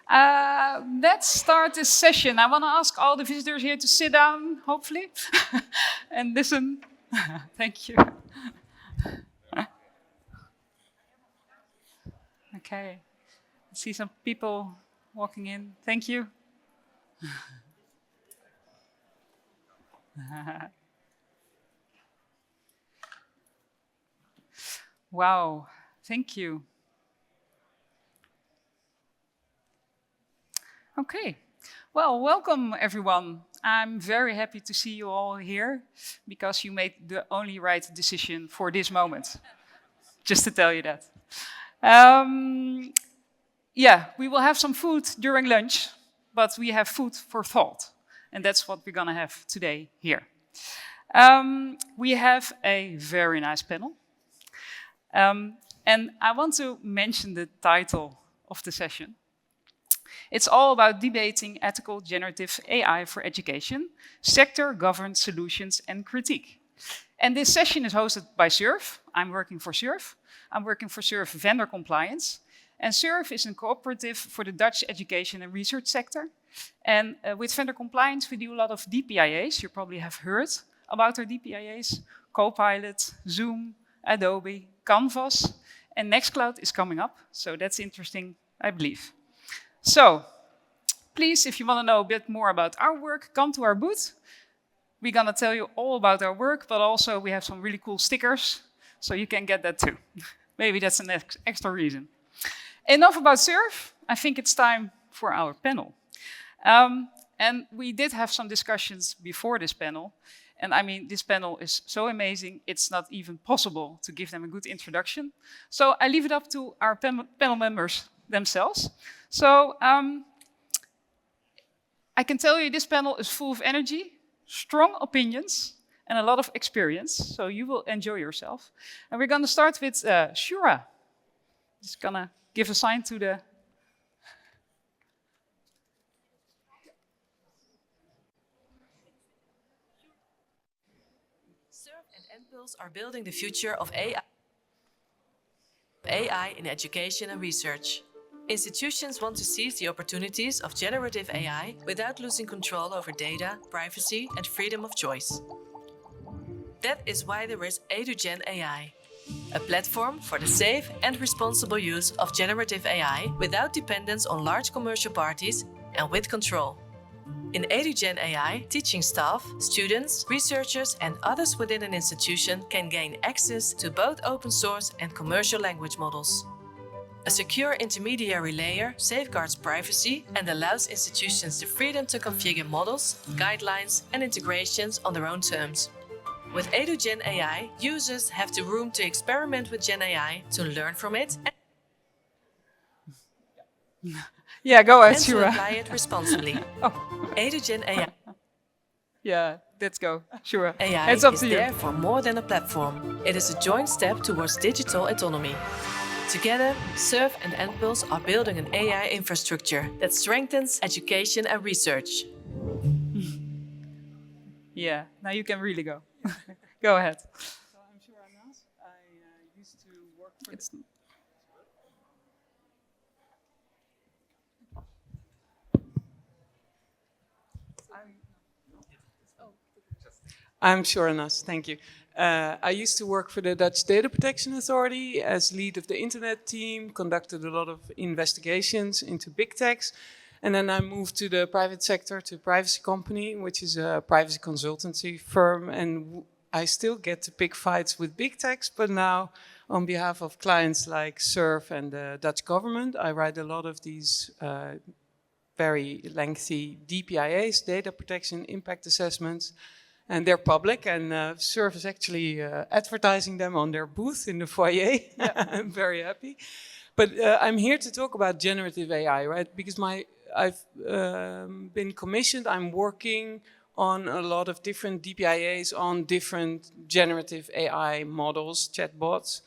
Let's start this session. I want to ask all the visitors here to sit down, hopefully, and listen. Thank you. Okay. I see some people walking in. Thank you. Wow. Thank you. Okay. Well, welcome everyone. I'm very happy to see you all here because you made the only right decision for this moment. Just to tell you that. Yeah, we will have some food during lunch, but we have food for thought. And that's what we're going to have today here. We have a very nice panel. And I want to mention the title of the session. It's all about debating ethical generative AI for education, sector-governed solutions and critique. And this session is hosted by SURF. I'm working for SURF. I'm working for SURF Vendor Compliance. And SURF is a cooperative for the Dutch education and research sector. And with Vendor Compliance, we do a lot of DPIAs. You probably have heard about our DPIAs. Copilot, Zoom, Adobe, Canvas. And Nextcloud is coming up. So that's interesting, I believe. So, please, if you want to know a bit more about our work, come to our booth. We're going to tell you all about our work, but also we have some really cool stickers, so you can get that too. Maybe that's an extra reason. Enough about SURF. I think it's time for our panel. And we did have some discussions before this panel. And I mean, this panel is so amazing, it's not even possible to give them a good introduction. So I leave it up to our panel members themselves. So I can tell you this panel is full of energy, strong opinions, and a lot of experience. So you will enjoy yourself. And we're going to start with Sjoera. Just going to give a sign to the... SURF and NPulse are building the future of AI in education and research. Institutions want to seize the opportunities of generative AI without losing control over data, privacy, and freedom of choice. That is why there is EduGenAI, a platform for the safe and responsible use of generative AI without dependence on large commercial parties and with control. In EduGenAI, teaching staff, students, researchers, and others within an institution can gain access to both open source and commercial language models. A secure intermediary layer safeguards privacy and allows institutions the freedom to configure models, guidelines, and integrations on their own terms. With EduGenAI, users have the room to experiment with GenAI, to learn from it, Yeah, go ahead, and to Sjoera. apply it responsibly. EduGenAI Yeah, let's go. Sjoera. AI It's up is to you. there for more than a platform. It is a joint step towards digital autonomy. Together, SURF and NPulse are building an AI infrastructure that strengthens education and research. Yeah, now you can really go. Go ahead. So I'm Sjoera Nas. I used to work for... It's... I'm Sjoera Nas, thank you. I used to work for the Dutch Data Protection Authority as lead of the internet team, conducted a lot of investigations into big techs. And then I moved to the private sector, to a privacy company, which is a privacy consultancy firm. And I still get to pick fights with big techs, but now on behalf of clients like SURF and the Dutch government, I write a lot of these very lengthy DPIAs, data protection impact assessments. And they're public, and SURF is actually advertising them on their booth in the foyer. Yeah. I'm very happy. But I'm here to talk about generative AI, right? Because I've been commissioned, I'm working on a lot of different DPIAs on different generative AI models, chatbots.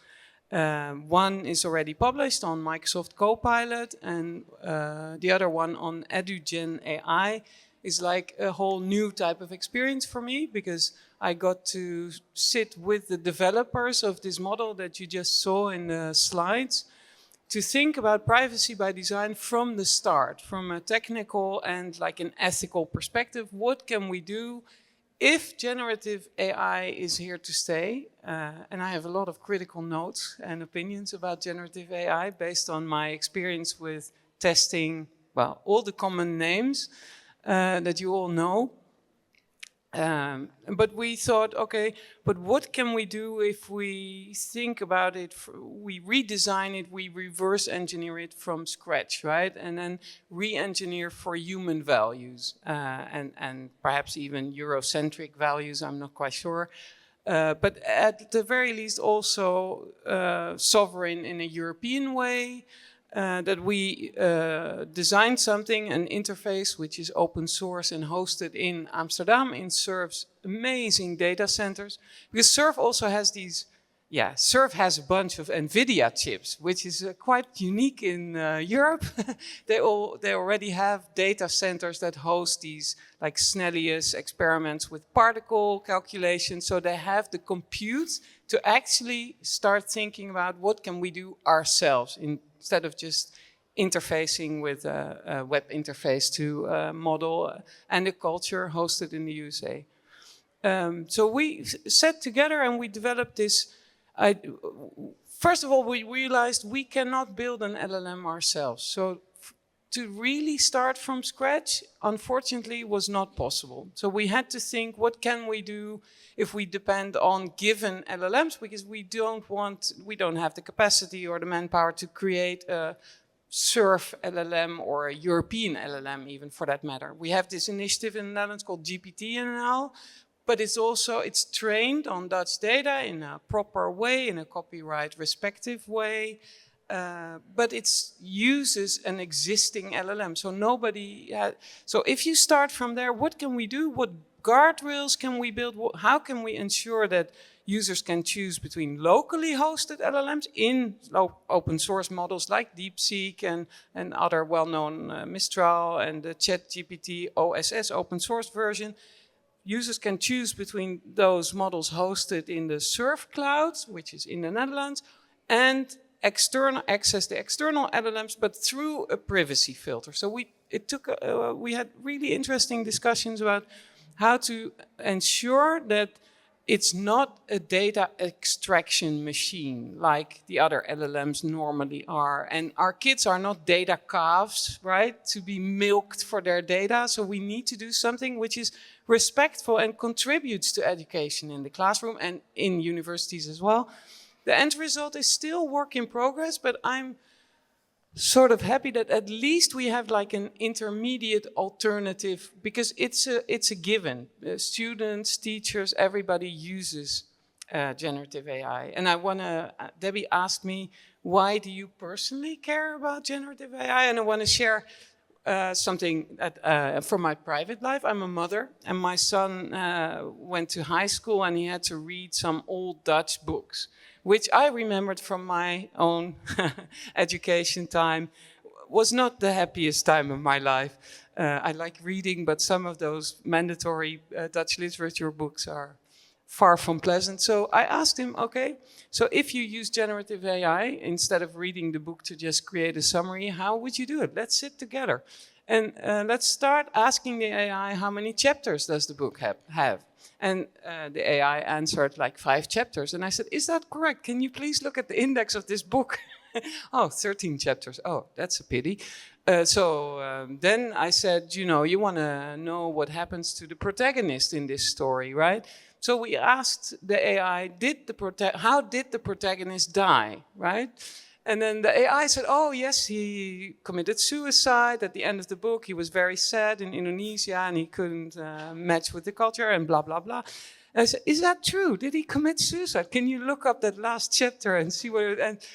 One is already published on Microsoft Copilot, and the other one on EduGenAI is like a whole new type of experience for me, because I got to sit with the developers of this model that you just saw in the slides to think about privacy by design from the start, from a technical and like an ethical perspective. What can we do if generative AI is here to stay? And I have a lot of critical notes and opinions about generative AI based on my experience with testing, well, all the common names that you all know. But we thought, okay, but what can we do if we think about it, we redesign it, we reverse engineer it from scratch, right? And then re-engineer for human values and perhaps even Eurocentric values, I'm not quite sure. But at the very least also sovereign in a European way, that we designed something, an interface which is open source and hosted in Amsterdam in SURF's amazing data centers. Because SURF also has these, SURF has a bunch of NVIDIA chips, which is quite unique in Europe. They already have data centers that host these like Snellius experiments with particle calculations. So they have the compute to actually start thinking about what can we do ourselves instead of just interfacing with a web interface to model and a culture hosted in the USA. So we sat together and we developed this. First of all, we realized we cannot build an LLM ourselves. So to really start from scratch, unfortunately, was not possible. So we had to think, what can we do if we depend on given LLMs? Because we don't have the capacity or the manpower to create a SURF LLM or a European LLM, even for that matter. We have this initiative in the Netherlands called GPT-NL, but it's trained on Dutch data in a proper way, in a copyright respective way. But it uses an existing LLM. So so if you start from there, what can we do? What guardrails can we build? How can we ensure that users can choose between locally hosted LLMs in open source models like DeepSeek and other well-known Mistral and the ChatGPT OSS open source version? Users can choose between those models hosted in the SURF cloud, which is in the Netherlands, and access the external LLMs, but through a privacy filter. So we had really interesting discussions about how to ensure that it's not a data extraction machine like the other LLMs normally are. And our kids are not data calves, right, to be milked for their data. So we need to do something which is respectful and contributes to education in the classroom and in universities as well. The end result is still work in progress, but I'm sort of happy that at least we have like an intermediate alternative, because it's a given. Students, teachers, everybody uses generative AI. And Debbie asked me, why do you personally care about generative AI? And I want to share something from my private life. I'm a mother, and my son went to high school and he had to read some old Dutch books, which I remembered from my own education time, was not the happiest time of my life. I like reading, but some of those mandatory Dutch literature books are far from pleasant. So I asked him, okay, so if you use generative AI, instead of reading the book to just create a summary, how would you do it? Let's sit together. And let's start asking the AI, how many chapters does the book have? And the AI answered like 5 chapters. And I said, is that correct? Can you please look at the index of this book? Oh, 13 chapters. Oh, that's a pity. Then I said, you want to know what happens to the protagonist in this story, right? So we asked the AI, how did the protagonist die, right? And then the AI said, oh, yes, he committed suicide. At the end of the book, he was very sad in Indonesia and he couldn't match with the culture and blah, blah, blah. And I said, is that true? Did he commit suicide? Can you look up that last chapter and see what it...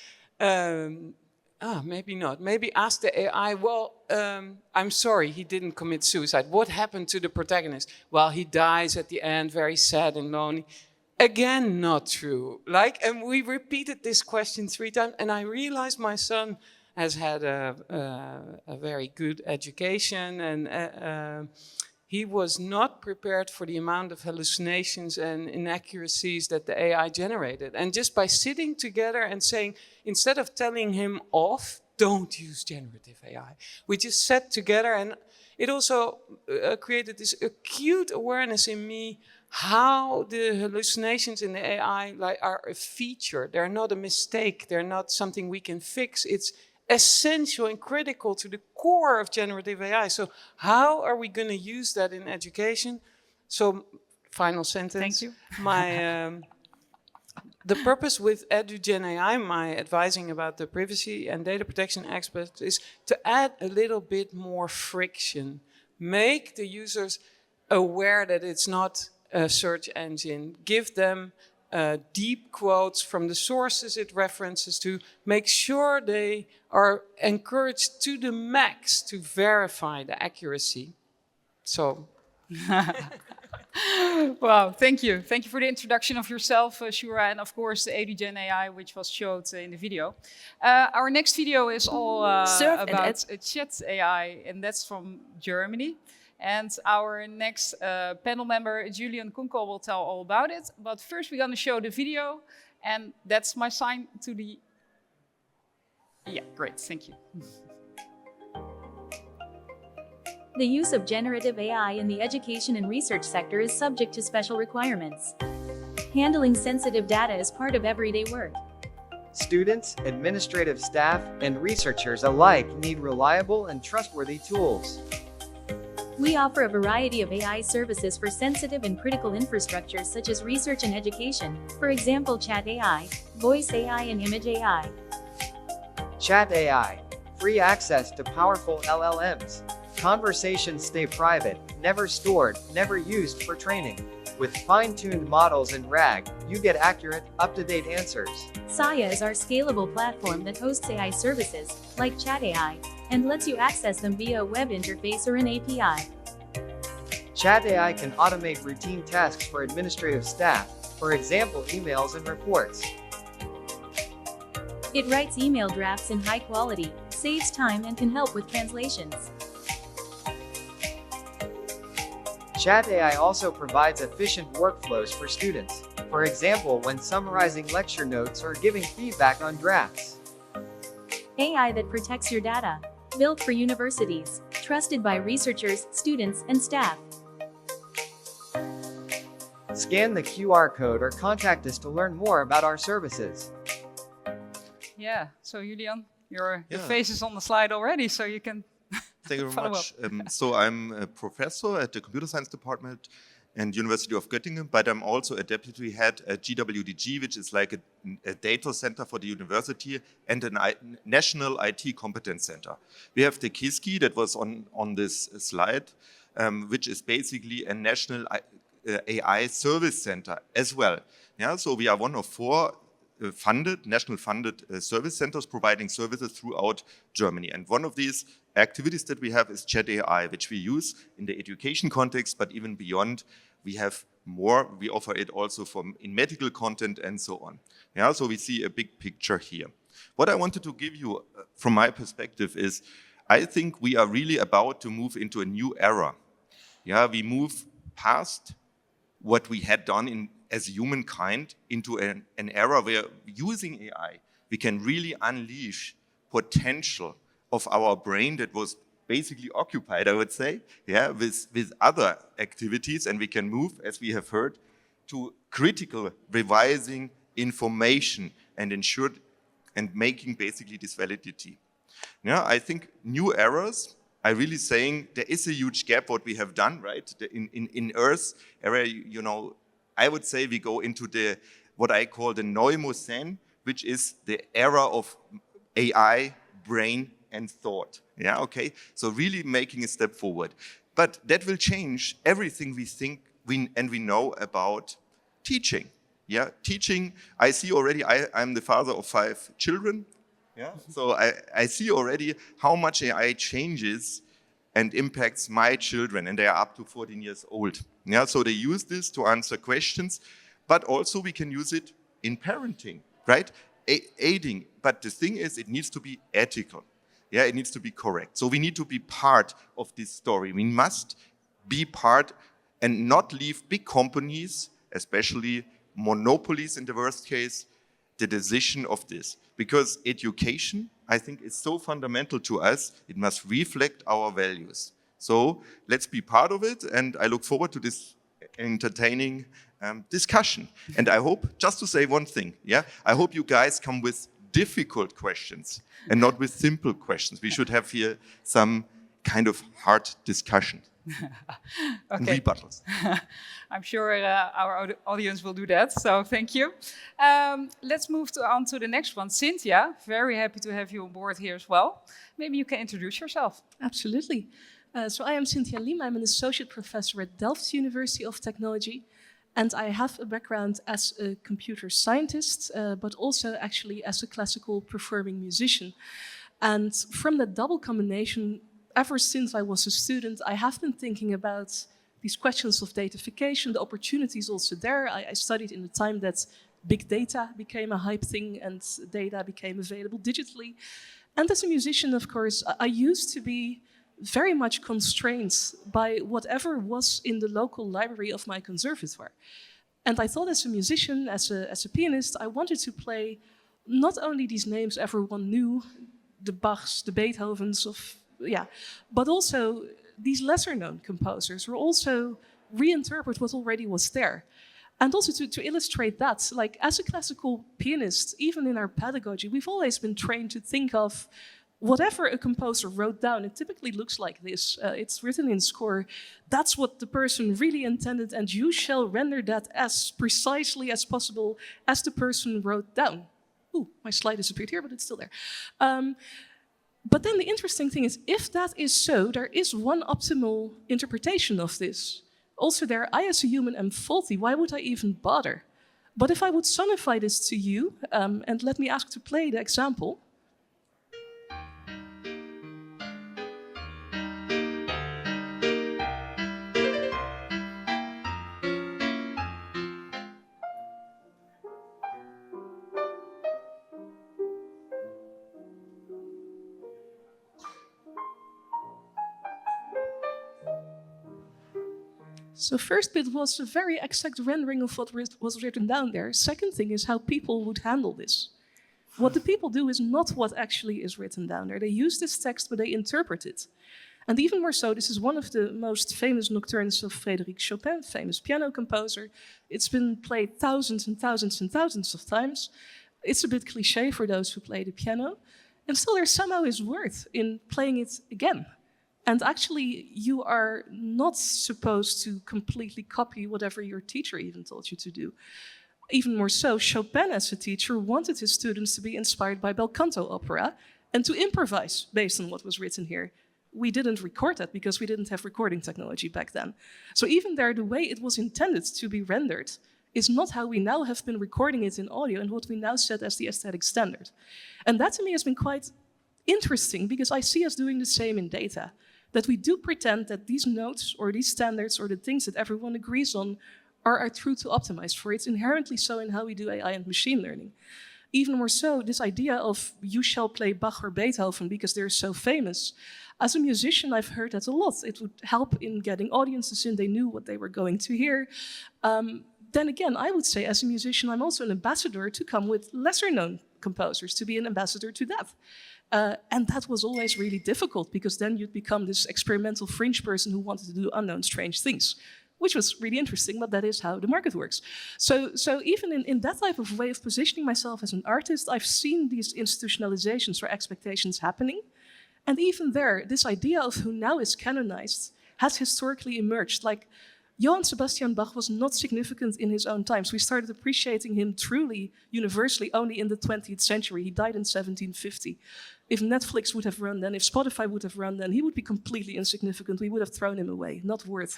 maybe not. Maybe ask the AI, well, I'm sorry, he didn't commit suicide. What happened to the protagonist? Well, he dies at the end, very sad and lonely. Again, not true. And we repeated this question 3 times, and I realized my son has had a very good education, and he was not prepared for the amount of hallucinations and inaccuracies that the AI generated. And just by sitting together and saying, instead of telling him off, don't use generative AI, we just sat together, and it also created this acute awareness in me how the hallucinations in the AI are a feature. They're not a mistake. They're not something we can fix. It's essential and critical to the core of generative AI. So how are we going to use that in education? So, final sentence. Thank you. The purpose with EduGenAI, my advising about the privacy and data protection aspects, is to add a little bit more friction. Make the users aware that it's not a search engine. Give them deep quotes from the sources it references to. Make sure they are encouraged to the max to verify the accuracy. So... Wow, thank you. Thank you for the introduction of yourself, Sjoera, and of course the EduGenAI, which was showed in the video. Our next video is all about chat AI, and that's from Germany. And our next panel member, Julian Kunkel, will tell all about it. But first we're going to show the video, and that's my sign to the... Yeah, great, thank you. The use of generative AI in the education and research sector is subject to special requirements. Handling sensitive data is part of everyday work. Students, administrative staff, and researchers alike need reliable and trustworthy tools. We offer a variety of AI services for sensitive and critical infrastructures such as research and education, for example Chat AI, Voice AI, and Image AI. Chat AI. Free access to powerful LLMs. Conversations stay private, never stored, never used for training. With fine-tuned models in RAG, you get accurate, up-to-date answers. Saya is our scalable platform that hosts AI services, like Chat AI, and lets you access them via a web interface or an API. Chat AI can automate routine tasks for administrative staff, for example emails and reports. It writes email drafts in high quality, saves time, and can help with translations. Chat AI also provides efficient workflows for students, for example when summarizing lecture notes or giving feedback on drafts. AI that protects your data. Built for universities, trusted by researchers, students, and staff. Scan the QR code or contact us to learn more about our services. Yeah, so Julian, your face is on the slide already, so you can... Thank you very much. So I'm a professor at the computer science department and University of Göttingen, but I'm also a deputy head at GWDG, which is like a data center for the university and a national IT competence center. We have the KISKI that was on this slide, which is basically a national AI service center as well. Yeah, so we are one of 4 national funded service centers providing services throughout Germany. And one of these activities that we have is Chat AI, which we use in the education context, but even beyond, we have more. We offer it also in medical content and so on. Yeah, so we see a big picture here. What I wanted to give you from my perspective is, I think we are really about to move into a new era. Yeah, we move past what we had done as humankind into an era where using AI, we can really unleash potential of our brain that was basically occupied, I would say, with other activities, and we can move, as we have heard, to critical revising information and making basically this validity. Yeah, I think new eras are really saying there is a huge gap what we have done, right? In Earth's era, I would say we go into what I call the Neumocene, which is the era of AI, brain, and thought. Yeah, okay. So really making a step forward. But that will change everything we think and we know about teaching. Yeah, teaching, I see already, I'm the father of 5 children. Yeah, so I see already how much AI changes and impacts my children, and they are up to 14 years old. Yeah, so they use this to answer questions, but also we can use it in parenting, right? Aiding, but the thing is, it needs to be ethical. Yeah, it needs to be correct. So we need to be part of this story. We must be part and not leave big companies, especially monopolies in the worst case, the decision of this. Because education, I think, is so fundamental to us, it must reflect our values. So let's be part of it, and I look forward to this entertaining discussion. And I hope, just to say one thing, I hope you guys come with difficult questions and not with simple questions. We should have here some kind of hard discussion. And rebuttals. I'm sure our audience will do that, so thank you. Let's move on to the next one. Cynthia, very happy to have you on board here as well. Maybe you can introduce yourself. Absolutely. So I am Cynthia Liem. I'm an associate professor at Delft University of Technology. And I have a background as a computer scientist, but also actually as a classical performing musician. And from that double combination, ever since I was a student, I have been thinking about these questions of datafication, the opportunities also there. I studied in the time that big data became a hype thing and data became available digitally. And as a musician, of course, I used to be very much constrained by whatever was in the local library of my conservatoire. And I thought as a musician, as a pianist, I wanted to play not only these names everyone knew, the Bachs, the Beethovens, but also these lesser-known composers who also reinterpret what already was there. And also to illustrate that, like as a classical pianist, even in our pedagogy, we've always been trained to think of whatever a composer wrote down. It typically looks like this. It's written in score. That's what the person really intended, and you shall render that as precisely as possible as the person wrote down. Ooh, my slide disappeared here, but it's still there. But then the interesting thing is, if that is so, there is one optimal interpretation of this. Also there, I as a human am faulty. Why would I even bother? But if I would sonify this to you, and let me ask to play the example. So first bit was a very exact rendering of what was written down there. Second thing is how people would handle this. What the people do is not what actually is written down there. They use this text, but they interpret it. And even more so, this is one of the most famous nocturnes of Frédéric Chopin, famous piano composer. It's been played thousands and thousands and thousands of times. It's a bit cliché for those who play the piano. And still there somehow is worth in playing it again. And actually, you are not supposed to completely copy whatever your teacher even told you to do. Even more so, Chopin as a teacher wanted his students to be inspired by bel canto opera and to improvise based on what was written here. We didn't record that because we didn't have recording technology back then. So even there, the way it was intended to be rendered is not how we now have been recording it in audio and what we now set as the aesthetic standard. And that to me has been quite interesting because I see us doing the same in data. That we do pretend that these notes or these standards or the things that everyone agrees on are true to optimize for. It's inherently so in how we do AI and machine learning. Even more so, this idea of you shall play Bach or Beethoven because they're so famous. As a musician, I've heard that a lot. It would help in getting audiences in. They knew what they were going to hear. Then again, I would say as a musician, I'm also an ambassador to come with lesser known composers, to be an ambassador to that. And that was always really difficult because then you'd become this experimental fringe person who wanted to do unknown strange things, which was really interesting, but that is how the market works. So even in that type of way of positioning myself as an artist, I've seen these institutionalizations or expectations happening. And even there, this idea of who now is canonized has historically emerged. Like, Johann Sebastian Bach was not significant in his own times. We started appreciating him truly universally only in the 20th century. He died in 1750. If Netflix would have run then, if Spotify would have run then, he would be completely insignificant. We would have thrown him away, not worth.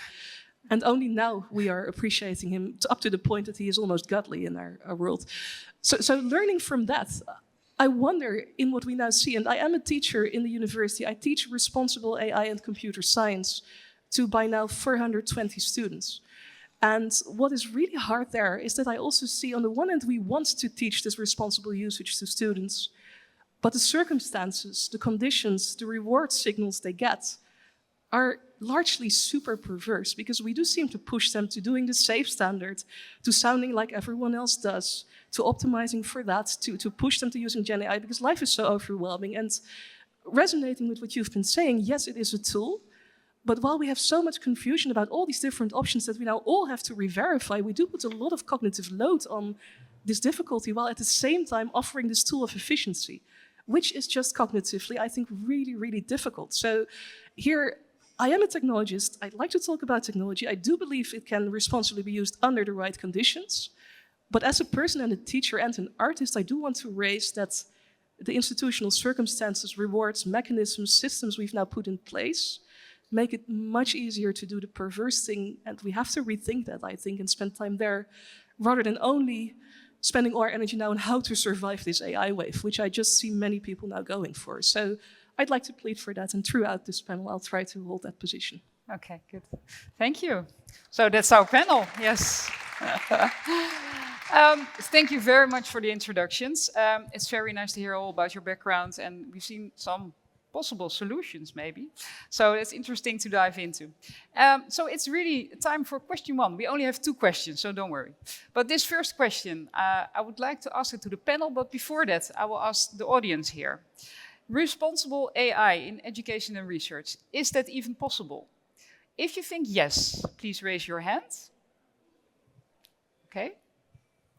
And only now we are appreciating him up to the point that he is almost godly in our world. So learning from that, I wonder in what we now see, and I am a teacher in the university. I teach responsible AI and computer science to by now 420 students. And what is really hard there is that I also see on the one hand, we want to teach this responsible usage to students, but the circumstances, the conditions, the reward signals they get are largely super perverse, because we do seem to push them to doing the safe standard, to sounding like everyone else does, to optimizing for that, to push them to using GenAI, because life is so overwhelming. And resonating with what you've been saying, yes, it is a tool, but while we have so much confusion about all these different options that we now all have to re-verify, we do put a lot of cognitive load on this difficulty, while at the same time offering this tool of efficiency, which is just cognitively, I think, really, really difficult. So here, I am a technologist. I'd like to talk about technology. I do believe it can responsibly be used under the right conditions. But as a person and a teacher and an artist, I do want to raise that the institutional circumstances, rewards, mechanisms, systems we've now put in place make it much easier to do the perverse thing. And we have to rethink that, I think, and spend time there, rather than only spending all our energy now on how to survive this AI wave, which I just see many people now going for. So I'd like to plead for that, and throughout this panel, I'll try to hold that position. Okay, good. Thank you. So that's our panel, yes. Thank you very much for the introductions. It's very nice to hear all about your background, and we've seen some possible solutions maybe. So it's interesting to dive into. So it's really time for question one. We only have 2 questions, so don't worry. But this first question, I would like to ask it to the panel, but before that, I will ask the audience here. Responsible AI in education and research, is that even possible? If you think yes, please raise your hand. Okay.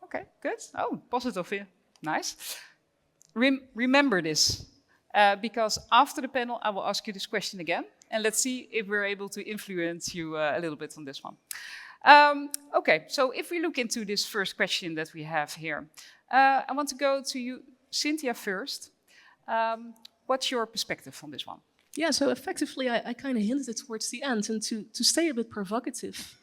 Okay, good. Oh, positive here. Nice. Remember this, because after the panel, I will ask you this question again, and let's see if we're able to influence you a little bit on this one. Okay, so if we look into this first question that we have here, I want to go to you, Cynthia, first. What's your perspective on this one? Yeah, so effectively, I kind of hinted it towards the end, and to stay a bit provocative.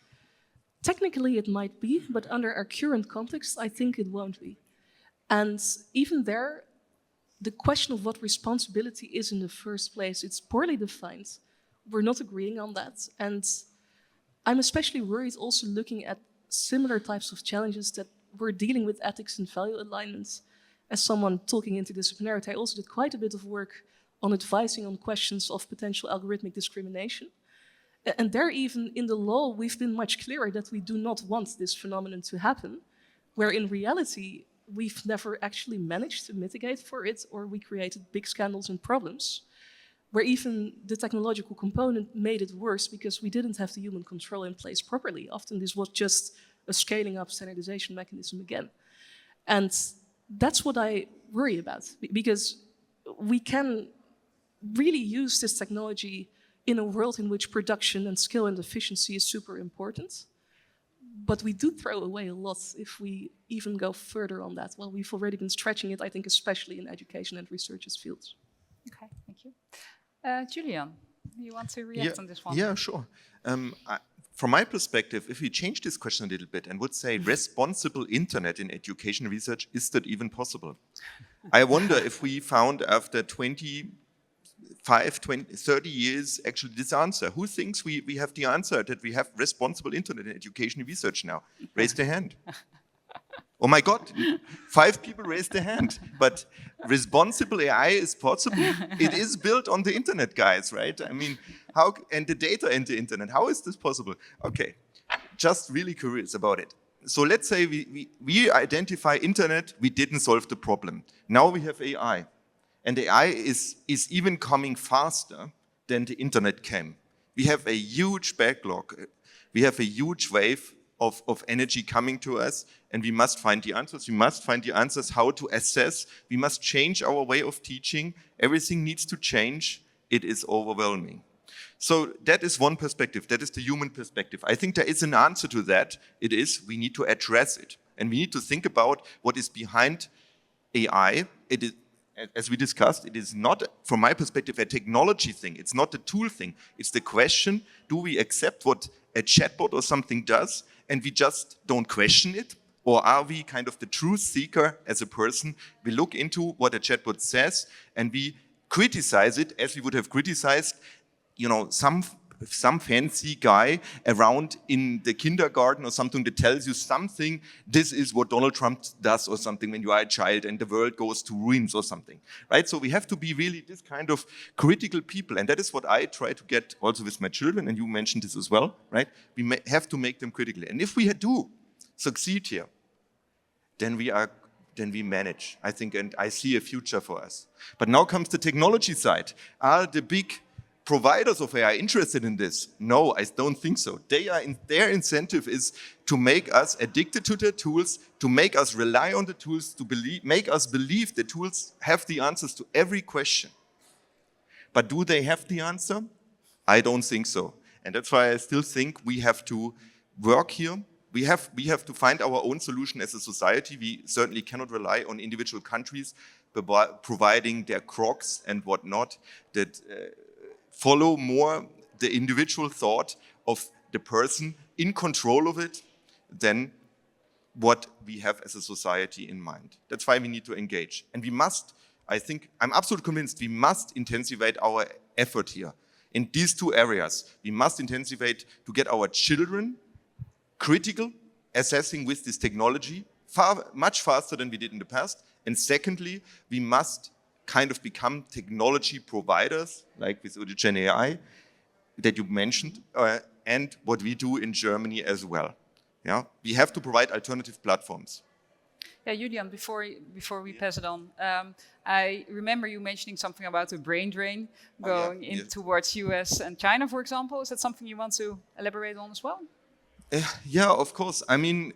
Technically, it might be, but under our current context, I think it won't be. And even there, the question of what responsibility is in the first place, it's poorly defined. We're not agreeing on that. And I'm especially worried also looking at similar types of challenges that we're dealing with ethics and value alignments. As someone talking interdisciplinarity, I also did quite a bit of work on advising on questions of potential algorithmic discrimination. And there, even in the law, we've been much clearer that we do not want this phenomenon to happen, where in reality, we've never actually managed to mitigate for it, or we created big scandals and problems, where even the technological component made it worse because we didn't have the human control in place properly. Often this was just a scaling up standardization mechanism again. And that's what I worry about, because we can really use this technology in a world in which production and skill and efficiency is super important. But we do throw away a lot if we even go further on that. Well, we've already been stretching it, I think, especially in education and research fields. Okay, thank you. Julian, you want to react on this one? Yeah, sure. From my perspective, if we change this question a little bit and would say responsible internet in education research, is that even possible? I wonder if we found after 30 years actually this answer. Who thinks we have the answer that we have responsible internet in education research now? Raise their hand. Oh my God, 5 people raised their hand. But responsible AI is possible. It is built on the internet, guys, right? I mean, how, and the data in the internet, how is this possible? Okay, just really curious about it. So let's say we identify internet, we didn't solve the problem. Now we have AI. And AI is even coming faster than the internet came. We have a huge backlog. We have a huge wave of energy coming to us, and we must find the answers. We must find the answers how to assess. We must change our way of teaching. Everything needs to change. It is overwhelming. So that is one perspective. That is the human perspective. I think there is an answer to that. It is we need to address it. And we need to think about what is behind AI. It is, as we discussed, it is not, from my perspective, a technology thing. It's not a tool thing. It's the question, do we accept what a chatbot or something does, and we just don't question it? Or are we kind of the truth seeker as a person? We look into what a chatbot says, and we criticize it as we would have criticized, some some fancy guy around in the kindergarten or something that tells you something, this is what Donald Trump does or something when you are a child and the world goes to ruins or something, right? So we have to be really this kind of critical people, and that is what I try to get also with my children, and you mentioned this as well, right? We have to make them critical, and if we do succeed here, then we manage, I think, and I see a future for us. But now comes the technology side. Are the big providers of AI interested in this? No, I don't think so. Their incentive is to make us addicted to their tools, to make us rely on the tools, to make us believe the tools have the answers to every question. But do they have the answer? I don't think so. And that's why I still think we have to work here. We have to find our own solution as a society. We certainly cannot rely on individual countries providing their crocs and whatnot that follow more the individual thought of the person in control of it than what we have as a society in mind. That's why we need to engage. And we must, I'm absolutely convinced, we must intensify our effort here. In these two areas, we must intensify to get our children critical, assessing with this technology much faster than we did in the past. And secondly, we must kind of become technology providers, like with EduGenAI that you mentioned, and what we do in Germany as well. Yeah, we have to provide alternative platforms. Yeah, Julian, before we pass it on, I remember you mentioning something about the brain drain going towards US and China, for example. Is that something you want to elaborate on as well? Yeah, of course. I mean,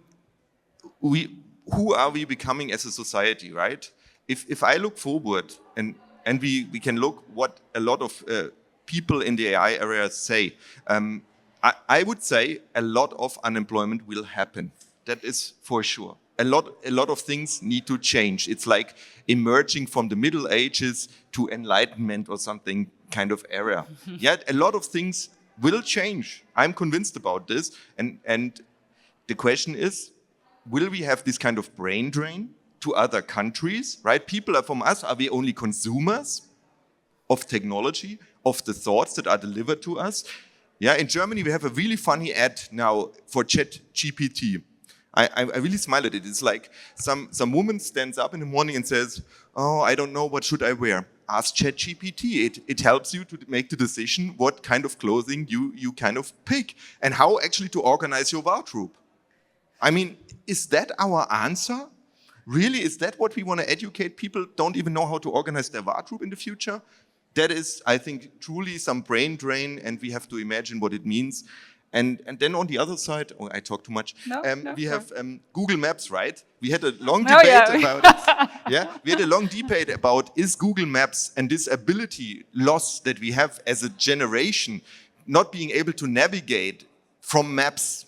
who are we becoming as a society, right? If I look forward and we can look what a lot of people in the AI area say, I would say a lot of unemployment will happen. That is for sure. A lot of things need to change. It's like emerging from the Middle Ages to Enlightenment or something kind of area. Yet a lot of things will change. I'm convinced about this. And the question is, will we have this kind of brain drain to other countries, right? People are from us, are we only consumers of technology, of the thoughts that are delivered to us? Yeah, in Germany we have a really funny ad now for ChatGPT. I really smile at it. It's like some woman stands up in the morning and says, oh, I don't know, what should I wear? Ask ChatGPT. It helps you to make the decision what kind of clothing you kind of pick and how actually to organize your wardrobe. I mean, is that our answer? Really, is that what we want to educate? People don't even know how to organize their wardrobe in the future? That is, I think, truly some brain drain, and we have to imagine what it means. And then on the other side, oh, I talk too much. We have Google Maps, right? We had a long debate about it. Yeah, we had a long debate about is Google Maps and this ability loss that we have as a generation, not being able to navigate from maps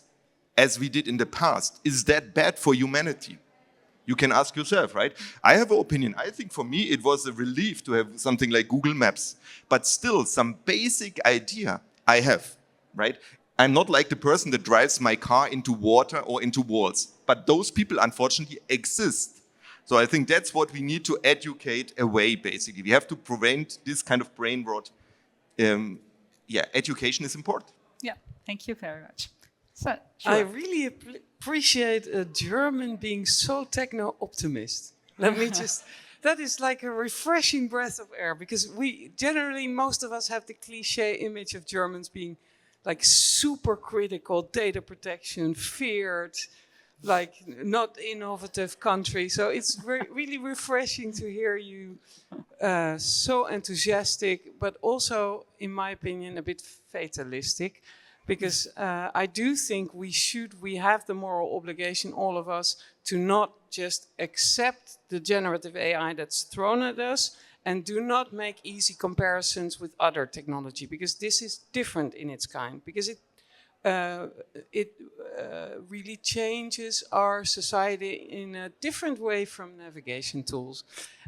as we did in the past, is that bad for humanity? You can ask yourself, right? I have an opinion. I think for me it was a relief to have something like Google Maps, but still some basic idea I have, right? I'm not like the person that drives my car into water or into walls, but those people unfortunately exist. So I think that's what we need to educate away, basically. We have to prevent this kind of brain rot. Education is important. Yeah, thank you very much. So, sure. I really appreciate a German being so techno-optimist. Let me just... That is like a refreshing breath of air, because most of us have the cliche image of Germans being like super critical, data protection, feared, like not innovative country. So it's really refreshing to hear you so enthusiastic, but also, in my opinion, a bit fatalistic. Because I do think we have the moral obligation, all of us, to not just accept the generative AI that's thrown at us and do not make easy comparisons with other technology, because this is different in its kind, because it really changes our society in a different way from navigation tools.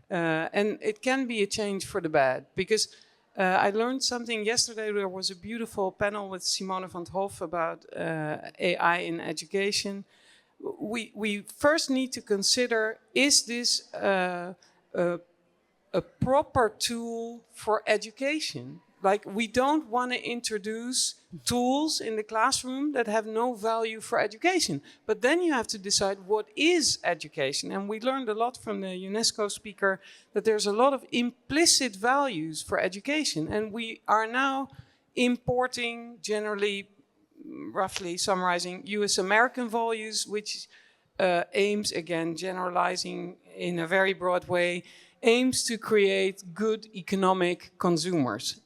And it can be a change for the bad, because I learned something yesterday. There was a beautiful panel with Simone van 't Hof about AI in education. We first need to consider, is this a proper tool for education? Like, we don't want to introduce tools in the classroom that have no value for education. But then you have to decide what is education. And we learned a lot from the UNESCO speaker that there's a lot of implicit values for education. And we are now importing, generally, roughly summarizing, US American values, which aims, again, generalizing in a very broad way, aims to create good economic consumers,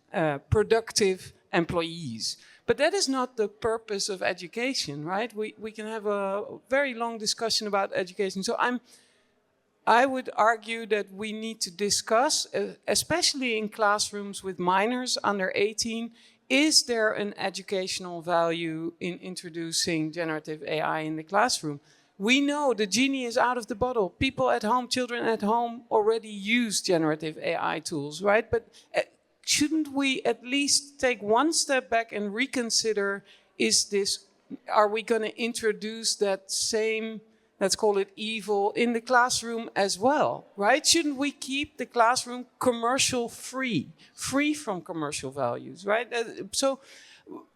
productive employees. But that is not the purpose of education, right? We can have a very long discussion about education. So I would argue that we need to discuss, especially in classrooms with minors under 18, is there an educational value in introducing generative AI in the classroom? We know the genie is out of the bottle. People at home, children at home already use generative AI tools, right? But shouldn't we at least take one step back and reconsider, are we going to introduce that same, let's call it evil, in the classroom as well, right? Shouldn't we keep the classroom commercial free from commercial values, right? So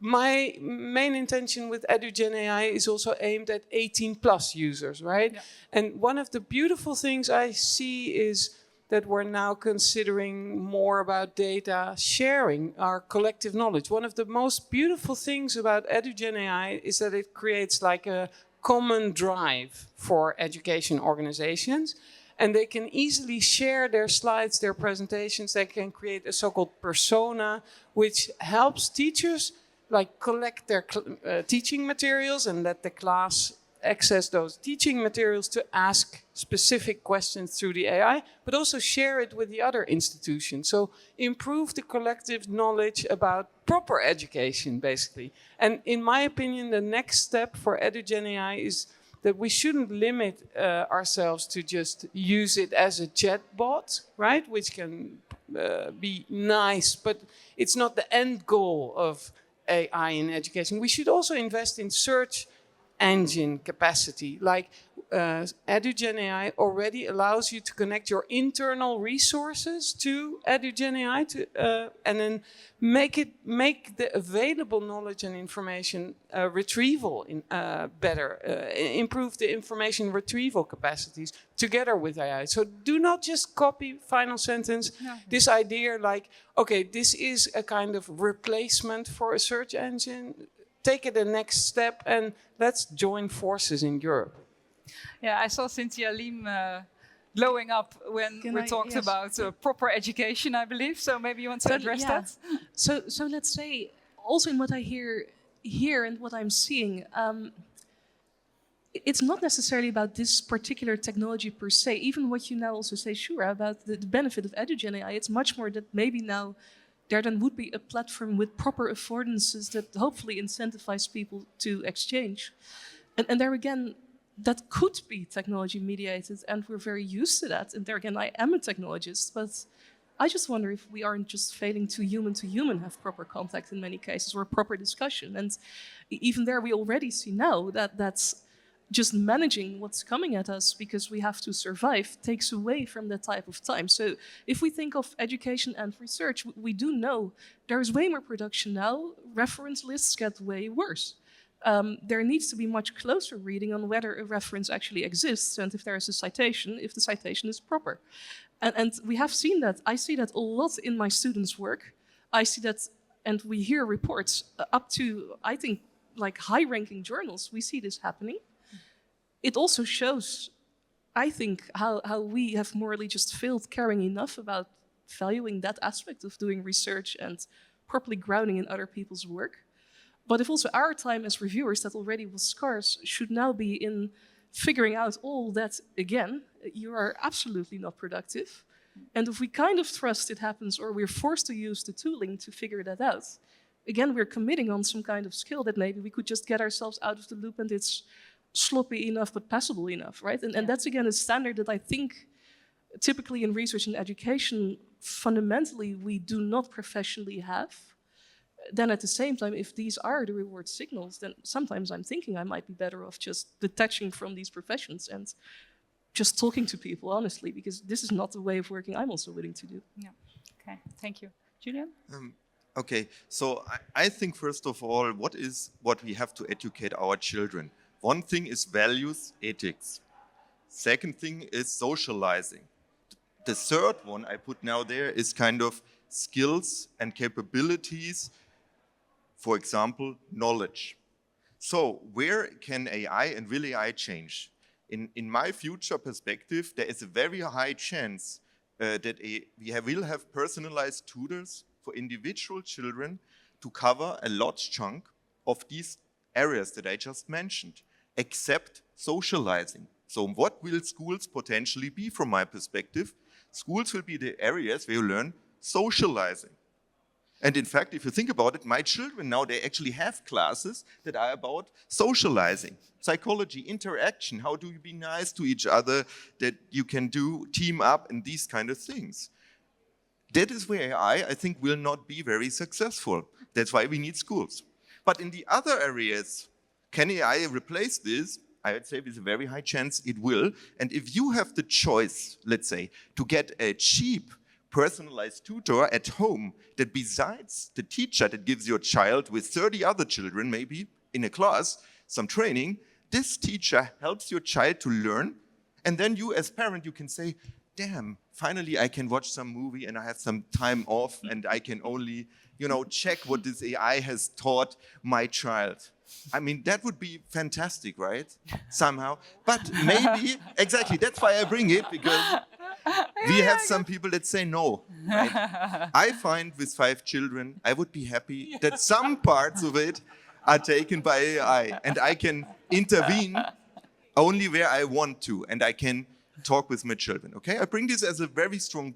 my main intention with EduGenAI is also aimed at 18 plus users, right? Yeah. And one of the beautiful things I see is that we're now considering more about data sharing, our collective knowledge. One of the most beautiful things about EduGenAI is that it creates like a common drive for education organizations, and they can easily share their slides, their presentations. They can create a so-called persona, which helps teachers like collect their teaching materials and let the class access those teaching materials to ask specific questions through the AI, but also share it with the other institutions. So improve the collective knowledge about proper education, basically. And in my opinion, the next step for EduGenAI is that we shouldn't limit ourselves to just use it as a chatbot, right? Which can be nice, but it's not the end goal of AI in education. We should also invest in search engine capacity. Like EduGenAI already allows you to connect your internal resources to EduGenAI and then make the available knowledge and information retrieval better, improve the information retrieval capacities together with AI. So do not just copy final sentence, this idea like, okay, this is a kind of replacement for a search engine. Take it the next step and let's join forces in Europe. Yeah, I saw Cynthia Liem glowing up when we talked about proper education, I believe. So maybe you want to address that? So let's say, also in what I hear here and what I'm seeing, it's not necessarily about this particular technology per se. Even what you now also say, Sjoera, about the benefit of EduGenAI, it's much more that maybe now there then would be a platform with proper affordances that hopefully incentivize people to exchange. And there again, that could be technology mediated, and we're very used to that. And there again, I am a technologist, but I just wonder if we aren't just failing to human have proper contact in many cases, or proper discussion. And even there, we already see now that that's just managing what's coming at us because we have to survive takes away from that type of time. So if we think of education and research, we do know there's way more production now. Reference lists get way worse. There needs to be much closer reading on whether a reference actually exists and if there is a citation, if the citation is proper. And we have seen that. I see that a lot in my students' work. I see that, and we hear reports up to, I think, like high-ranking journals. We see this happening. It also shows, I think, how we have morally just failed caring enough about valuing that aspect of doing research and properly grounding in other people's work. But if also our time as reviewers that already was scarce should now be in figuring out all that, again, you are absolutely not productive. And if we kind of trust it happens or we're forced to use the tooling to figure that out, again, we're committing on some kind of skill that maybe we could just get ourselves out of the loop and it's sloppy enough but passable enough, right? And that's again a standard that I think typically in research and education fundamentally we do not professionally have. Then at the same time, if these are the reward signals, then sometimes I'm thinking I might be better off just detaching from these professions and just talking to people honestly, because this is not the way of working I'm also willing to do. Yeah. Okay, thank you. Julian? Okay, so I think first of all, what we have to educate our children? One thing is values, ethics. Second thing is socializing. The third one I put now there is kind of skills and capabilities, for example, knowledge. So where can AI and will AI change? In my future perspective, there is a very high chance that will have personalized tutors for individual children to cover a large chunk of these areas that I just mentioned, except socializing. So what will schools potentially be from my perspective? Schools will be the areas where you learn socializing. And in fact, if you think about it, my children now, they actually have classes that are about socializing, psychology, interaction, how do you be nice to each other, that you can do team up and these kind of things. That is where AI, I think, will not be very successful. That's why we need schools. But in the other areas, can AI replace this? I would say with a very high chance it will. And if you have the choice, let's say, to get a cheap personalized tutor at home that besides the teacher that gives your child with 30 other children maybe in a class some training, this teacher helps your child to learn. And then you as parent, you can say, damn, finally I can watch some movie and I have some time off and I can only, check what this AI has taught my child. I mean, that would be fantastic, right? Somehow. But maybe, exactly, that's why I bring it, because we have some people that say no. Right? I find with 5 children, I would be happy that some parts of it are taken by AI and I can intervene only where I want to and I can talk with my children. Okay, I bring this as a very strong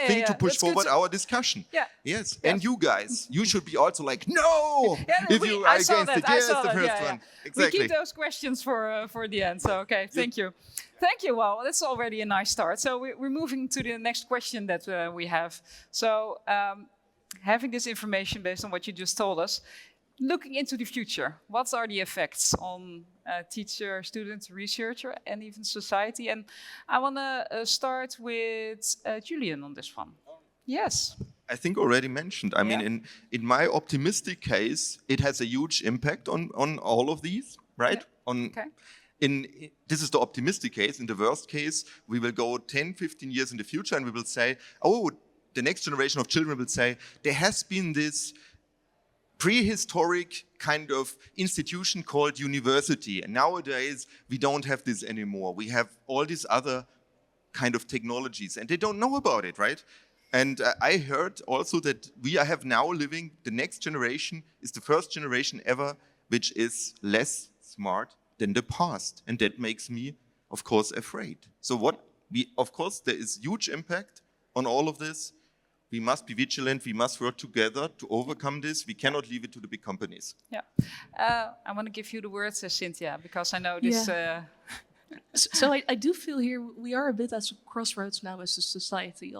thing to push forward our discussion. Yeah. Yes, and you guys, you should be also like, no! If you are against it, yes, the first one. Exactly. We keep those questions for the end, so okay, thank you. Thank you, well, that's already a nice start. So we're moving to the next question that we have. So having this information based on what you just told us, looking into the future, what are the effects on teacher, student, researcher, and even society? And I want to start with Julian on this one. Yes. I think already mentioned. I mean, in my optimistic case, it has a huge impact on all of these, right? This is the optimistic case. In the worst case, we will go 10, 15 years in the future and we will say, oh, the next generation of children will say, there has been this prehistoric kind of institution called university. And nowadays, we don't have this anymore. We have all these other kind of technologies and they don't know about it, right? And I heard also that we have now living, the next generation is the first generation ever, which is less smart than the past. And that makes me, of course, afraid. So of course, there is huge impact on all of this. We must be vigilant. We must work together to overcome this. We cannot leave it to the big companies. Yeah, I want to give you the words, Cynthia, because I know this. Yeah. So I do feel here we are a bit at a crossroads now as a society.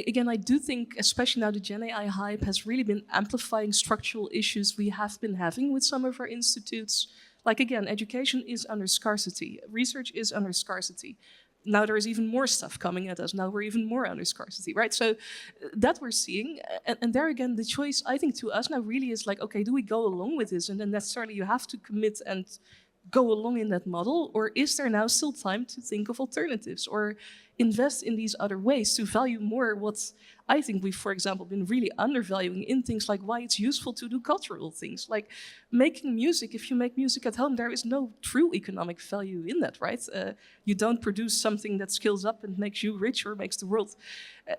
Again, I do think, especially now the GenAI hype has really been amplifying structural issues we have been having with some of our institutes. Like again, education is under scarcity. Research is under scarcity. Now there is even more stuff coming at us. Now we're even more under scarcity, right? So that we're seeing. And there again, the choice, I think, to us now really is like, okay, do we go along with this? And then necessarily you have to commit and go along in that model? Or is there now still time to think of alternatives or invest in these other ways to value more what I think we've, for example, been really undervaluing in things like why it's useful to do cultural things, like making music. If you make music at home, there is no true economic value in that, right? You don't produce something that scales up and makes you rich or makes the world.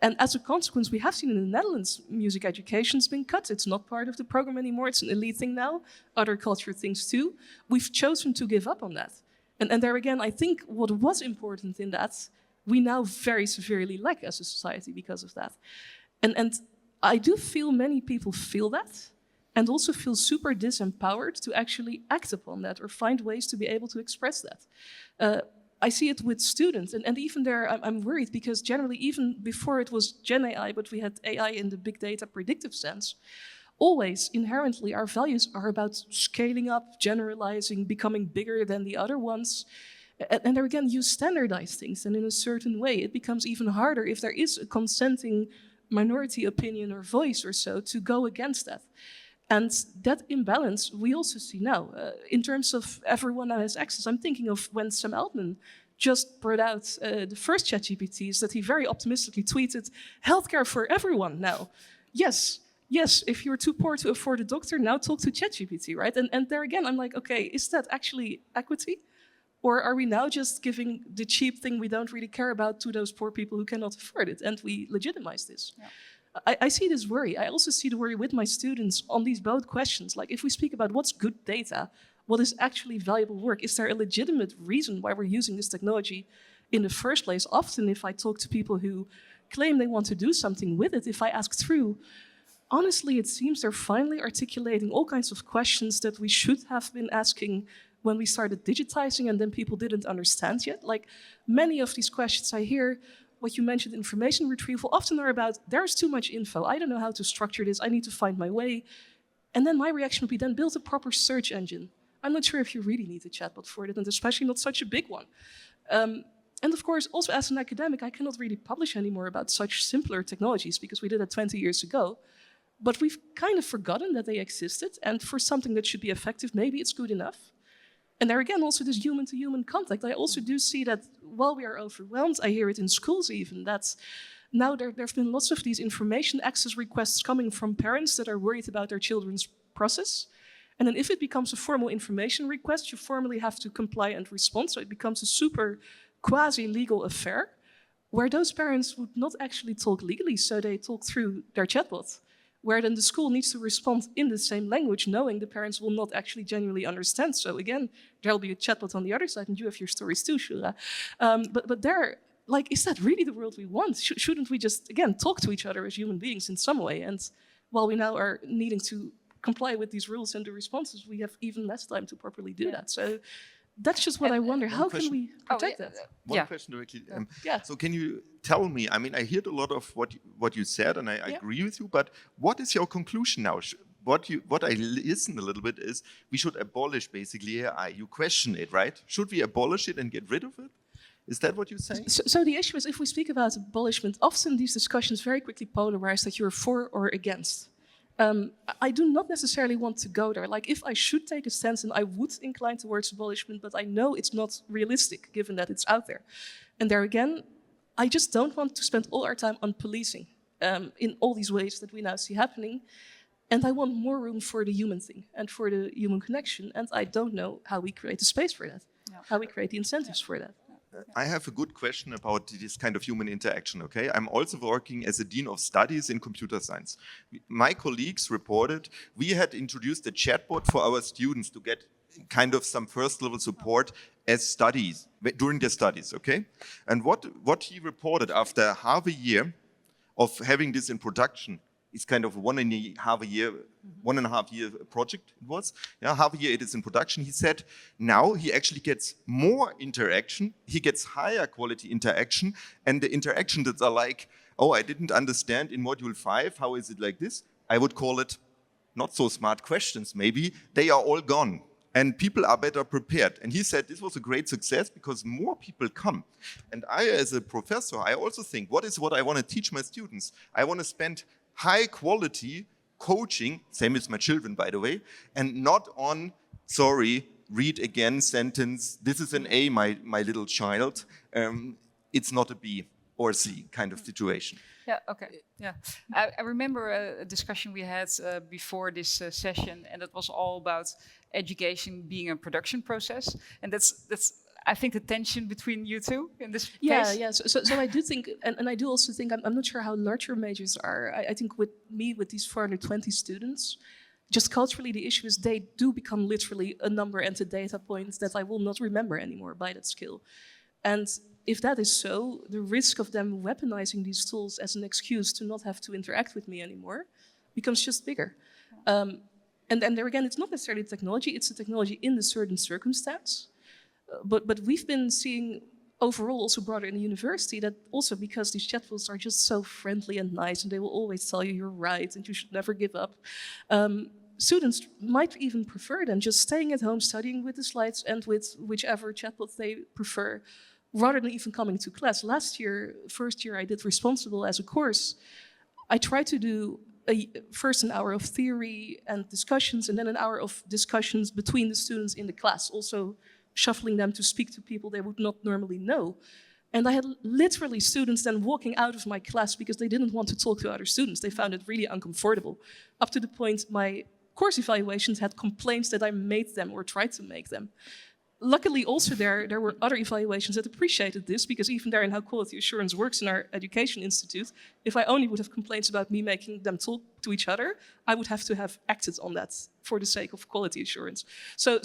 And as a consequence, we have seen in the Netherlands, music education's been cut. It's not part of the program anymore. It's an elite thing now. Other culture things too. We've chosen to give up on that. And there again, I think what was important in that, we now very severely lack as a society because of that. And I do feel many people feel that and also feel super disempowered to actually act upon that or find ways to be able to express that. I see it with students, and even there I'm worried because generally even before it was GenAI, but we had AI in the big data predictive sense, always inherently our values are about scaling up, generalizing, becoming bigger than the other ones. And there again, you standardize things, and in a certain way, it becomes even harder if there is a consenting minority opinion or voice or so to go against that. And that imbalance we also see now. In terms of everyone now has access, I'm thinking of when Sam Altman just brought out the first ChatGPTs, that he very optimistically tweeted, healthcare for everyone now. Yes, if you're too poor to afford a doctor, now talk to ChatGPT, right? And there again, I'm like, okay, is that actually equity? Or are we now just giving the cheap thing we don't really care about to those poor people who cannot afford it, and we legitimize this? Yeah. I see this worry. I also see the worry with my students on these both questions. Like, if we speak about what's good data, what is actually valuable work, is there a legitimate reason why we're using this technology in the first place? Often, if I talk to people who claim they want to do something with it, if I ask through, honestly, it seems they're finally articulating all kinds of questions that we should have been asking when we started digitizing, and then people didn't understand yet. Like, many of these questions I hear, what you mentioned, information retrieval, often are about, there's too much info, I don't know how to structure this, I need to find my way. And then my reaction would be, then build a proper search engine. I'm not sure if you really need a chatbot for it, and especially not such a big one. And of course, also as an academic, I cannot really publish anymore about such simpler technologies, because we did that 20 years ago. But we've kind of forgotten that they existed, and for something that should be effective, maybe it's good enough. And there again, also this human-to-human contact. I also do see that while we are overwhelmed, I hear it in schools even, that now there have been lots of these information access requests coming from parents that are worried about their children's process. And then if it becomes a formal information request, you formally have to comply and respond. So it becomes a super quasi-legal affair, where those parents would not actually talk legally, so they talk through their chatbot, where then the school needs to respond in the same language, knowing the parents will not actually genuinely understand. So again, there'll be a chatbot on the other side, and you have your stories too, Sjoera. But there, like, is that really the world we want? Shouldn't we just, again, talk to each other as human beings in some way? And while we now are needing to comply with these rules and the responses, we have even less time to properly do that. So that's just what I wonder. How can we protect that? One question directly. So can you tell me, I mean, I heard a lot of what you said, and I agree with you, but what is your conclusion now? What I listen a little bit is we should abolish basically AI. You question it, right? Should we abolish it and get rid of it? Is that what you're saying? So the issue is, if we speak about abolishment, often these discussions very quickly polarize that you're for or against. I do not necessarily want to go there. Like, if I should take a stance, and I would incline towards abolishment, but I know it's not realistic given that it's out there. And there again, I just don't want to spend all our time on policing in all these ways that we now see happening. And I want more room for the human thing and for the human connection. And I don't know how we create the space for that, how we create the incentives for that. I have a good question about this kind of human interaction, okay? I'm also working as a Dean of Studies in computer science. My colleagues reported we had introduced a chatbot for our students to get kind of some first level support as studies, during their studies, okay? And what he reported after half a year of having this in production, it's kind of 1.5 year project it was. Yeah, half a year it is in production. He said now he actually gets more interaction, he gets higher quality interaction, and the interaction that are like, oh, I didn't understand in module 5, how is it like this? I would call it not so smart questions maybe, they are all gone. And people are better prepared. And he said this was a great success because more people come. And I, as a professor, I also think, what I want to teach my students? I want to spend high quality coaching, same as my children, by the way, and not on, sorry, read again sentence, this is an A, my little child. It's not a B or C kind of situation. Yeah, okay. Yeah, I remember a discussion we had before this session, and it was all about education being a production process. And that's I think, the tension between you two in this case. Yeah. So I do think, and I do also think, I'm not sure how large your majors are. I think with these 420 students, just culturally, the issue is they do become literally a number and a data point that I will not remember anymore by that skill. And if that is so, the risk of them weaponizing these tools as an excuse to not have to interact with me anymore becomes just bigger. And there again, it's not necessarily technology, it's a technology in a certain circumstance. But we've been seeing overall, also broader in the university, that also because these chatbots are just so friendly and nice, and they will always tell you you're right and you should never give up, students might even prefer them just staying at home, studying with the slides and with whichever chatbot they prefer, rather than even coming to class. Last year, first year I did Responsible as a course. I try to do first an hour of theory and discussions, and then an hour of discussions between the students in the class, also shuffling them to speak to people they would not normally know. And I had literally students then walking out of my class because they didn't want to talk to other students. They found it really uncomfortable, up to the point my course evaluations had complaints that I made them or tried to make them. Luckily, also there were other evaluations that appreciated this, because even there in how quality assurance works in our education institute, if I only would have complaints about me making them talk to each other, I would have to have acted on that for the sake of quality assurance. So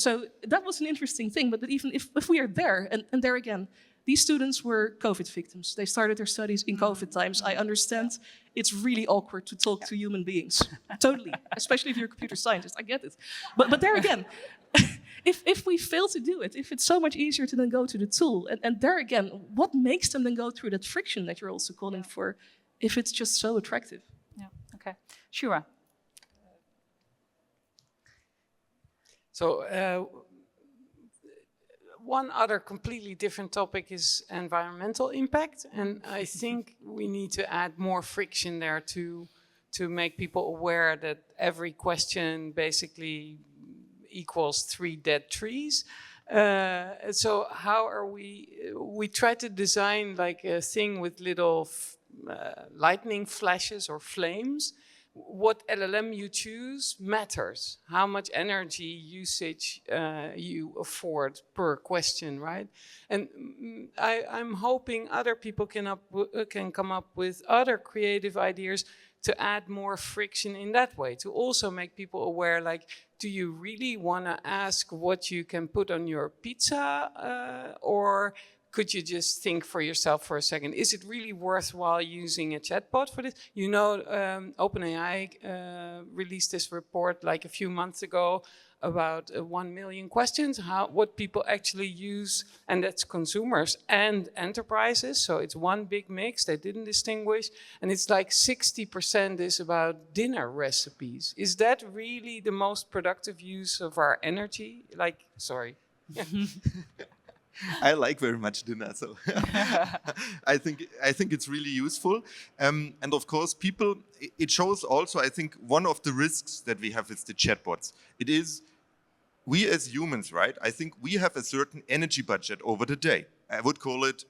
that was an interesting thing, but even if we are there, and there again, these students were COVID victims. They started their studies in COVID times. I understand it's really awkward to talk to human beings. Totally, especially if you're a computer scientist, I get it. But there again, if we fail to do it, if it's so much easier to then go to the tool, and there again, what makes them then go through that friction that you're also calling for, if it's just so attractive? Yeah, okay. Sjoera. So one other completely different topic is environmental impact, and I think we need to add more friction there to make people aware that every question basically equals 3 dead trees. So how are we try to design like a thing with little lightning flashes or flames. What LLM you choose matters. How much energy usage you afford per question, right? And I'm hoping other people can come up with other creative ideas to add more friction in that way, to also make people aware, like, do you really want to ask what you can put on your pizza, or could you just think for yourself for a second? Is it really worthwhile using a chatbot for this? You know, OpenAI released this report like a few months ago about 1 million questions, what people actually use, and that's consumers and enterprises. So it's one big mix, they didn't distinguish. And it's like 60% is about dinner recipes. Is that really the most productive use of our energy? Like, sorry. I like very much dinner, so I think it's really useful. And of course, it shows also, I think, one of the risks that we have with the chatbots. It is, we as humans, right? I think we have a certain energy budget over the day. I would call it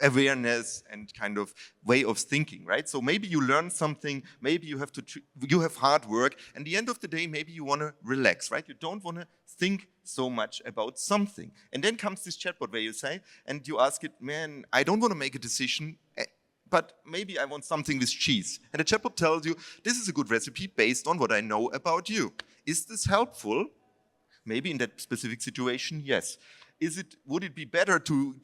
awareness and kind of way of thinking, right? So maybe you learn something, maybe you have hard work, and at the end of the day, maybe you want to relax, right? You don't want to think so much about something. And then comes this chatbot where you say, and you ask it, man, I don't want to make a decision, but maybe I want something with cheese. And the chatbot tells you, this is a good recipe based on what I know about you. Is this helpful? Maybe in that specific situation, yes. Would it be better to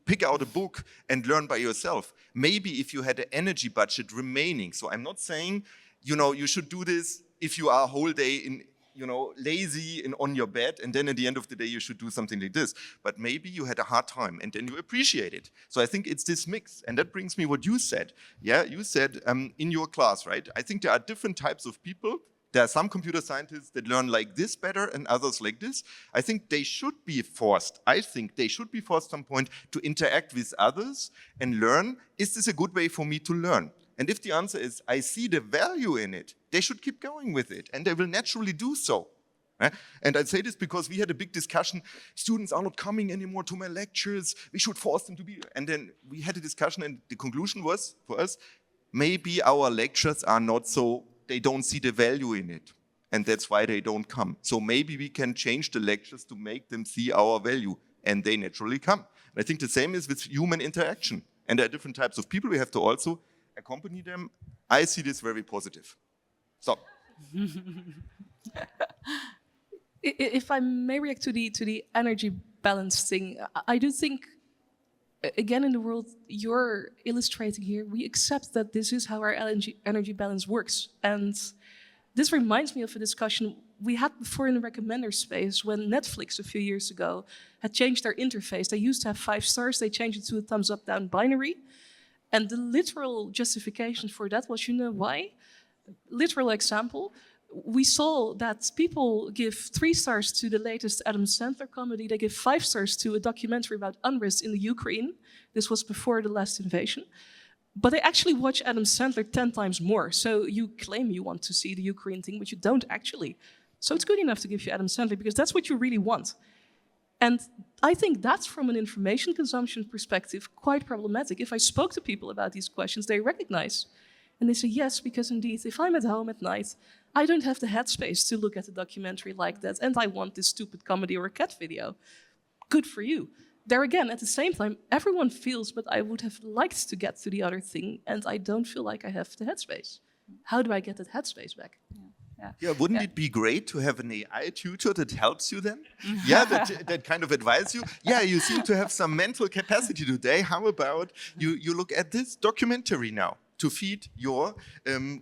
pick out a book and learn by yourself? Maybe if you had an energy budget remaining. So I'm not saying, you should do this if you are a whole day lazy and on your bed, and then at the end of the day you should do something like this. But maybe you had a hard time and then you appreciate it. So I think it's this mix. And that brings me what you said. Yeah, you said in your class, right? I think there are different types of people. There are some computer scientists that learn like this better and others like this. I think they should be forced. At some point to interact with others and learn, is this a good way for me to learn? And if the answer is, I see the value in it, they should keep going with it, and they will naturally do so. And I say this because we had a big discussion. Students are not coming anymore to my lectures. We should force them to be. And then we had a discussion, and the conclusion was, for us, maybe our lectures are not so, they don't see the value in it. And that's why they don't come. So maybe we can change the lectures to make them see our value, and they naturally come. And I think the same is with human interaction. And there are different types of people. We have to also accompany them. I see this very positive. So. If I may react to the energy balance thing, I do think, again, in the world you're illustrating here, we accept that this is how our energy balance works. And this reminds me of a discussion we had before in the recommender space when Netflix a few years ago had changed their interface. They used to have 5 stars, they changed it to a thumbs up, down binary. And the literal justification for that was, you know why? Literal example. We saw that people give 3 stars to the latest Adam Sandler comedy. They give 5 stars to a documentary about unrest in the Ukraine. This was before the last invasion. But they actually watch Adam Sandler 10 times more. So you claim you want to see the Ukraine thing, but you don't actually. So it's good enough to give you Adam Sandler because that's what you really want. And I think that's, from an information consumption perspective, quite problematic. If I spoke to people about these questions, they recognize. And they say, yes, because indeed, if I'm at home at night, I don't have the headspace to look at a documentary like that, and I want this stupid comedy or a cat video. Good for you. There again, at the same time, everyone feels, but I would have liked to get to the other thing, and I don't feel like I have the headspace. How do I get that headspace back? Yeah, wouldn't it be great to have an AI tutor that helps you then? Yeah, that kind of advise you. Yeah, you seem to have some mental capacity today. How about you look at this documentary now to feed your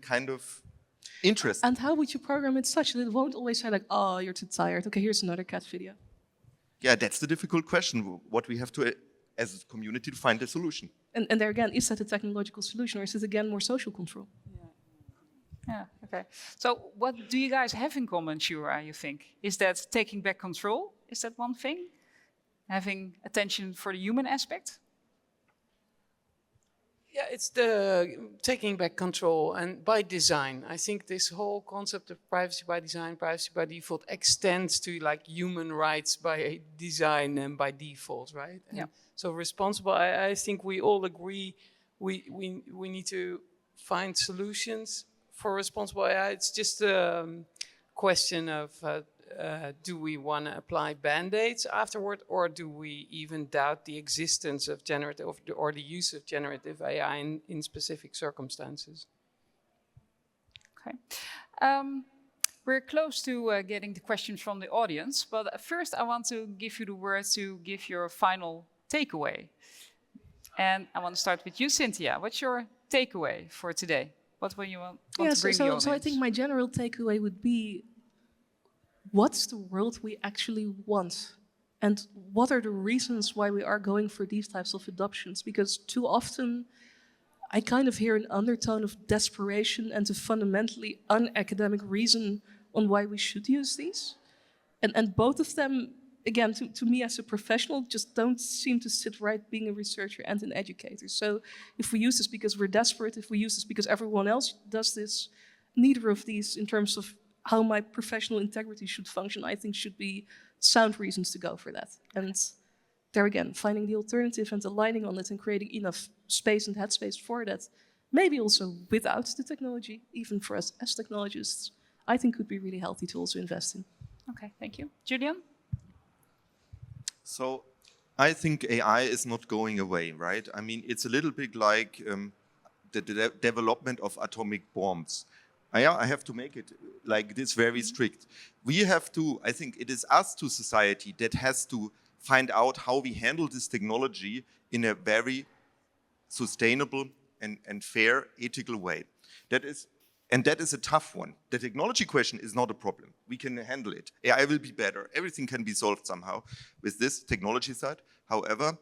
kind of interest? And how would you program it such that it won't always say like, oh, you're too tired. Okay, here's another cat video. Yeah, that's the difficult question. What we have to, as a community, to find a solution. And there again, is that a technological solution, or is it again more social control? Yeah, okay. So what do you guys have in common, Sjoera, you think? Is that taking back control? Is that one thing? Having attention for the human aspect? Yeah, it's the taking back control and by design. I think this whole concept of privacy by design, privacy by default extends to like human rights by design and by default, right? And yeah. So responsible, I think we all agree we need to find solutions for responsible AI. It's just a question of do we want to apply band-aids afterward, or do we even doubt the existence of generative or the use of generative AI in specific circumstances? Okay. We're close to getting the questions from the audience, but first I want to give you the word to give your final takeaway. And I want to start with you, Cynthia. What's your takeaway for today? What will you want to bring the audience? So I think my general takeaway would be, what's the world we actually want? And what are the reasons why we are going for these types of adoptions? Because too often I kind of hear an undertone of desperation and a fundamentally unacademic reason on why we should use these. And both of them, again, to me as a professional, just don't seem to sit right being a researcher and an educator. So if we use this because we're desperate, if we use this because everyone else does this, neither of these, in terms of how my professional integrity should function, I think should be sound reasons to go for that. And there again, finding the alternative and aligning on it and creating enough space and headspace for that, maybe also without the technology, even for us as technologists, I think could be really healthy to also invest in. Okay, thank you. Julian? So I think AI is not going away, right? I mean, it's a little bit like the development of atomic bombs. I have to make it like this very strict. We have to, I think it is us to society that has to find out how we handle this technology in a very sustainable and fair, ethical way. That is a tough one. The technology question is not a problem. We can handle it. AI will be better. Everything can be solved somehow with this technology side. However,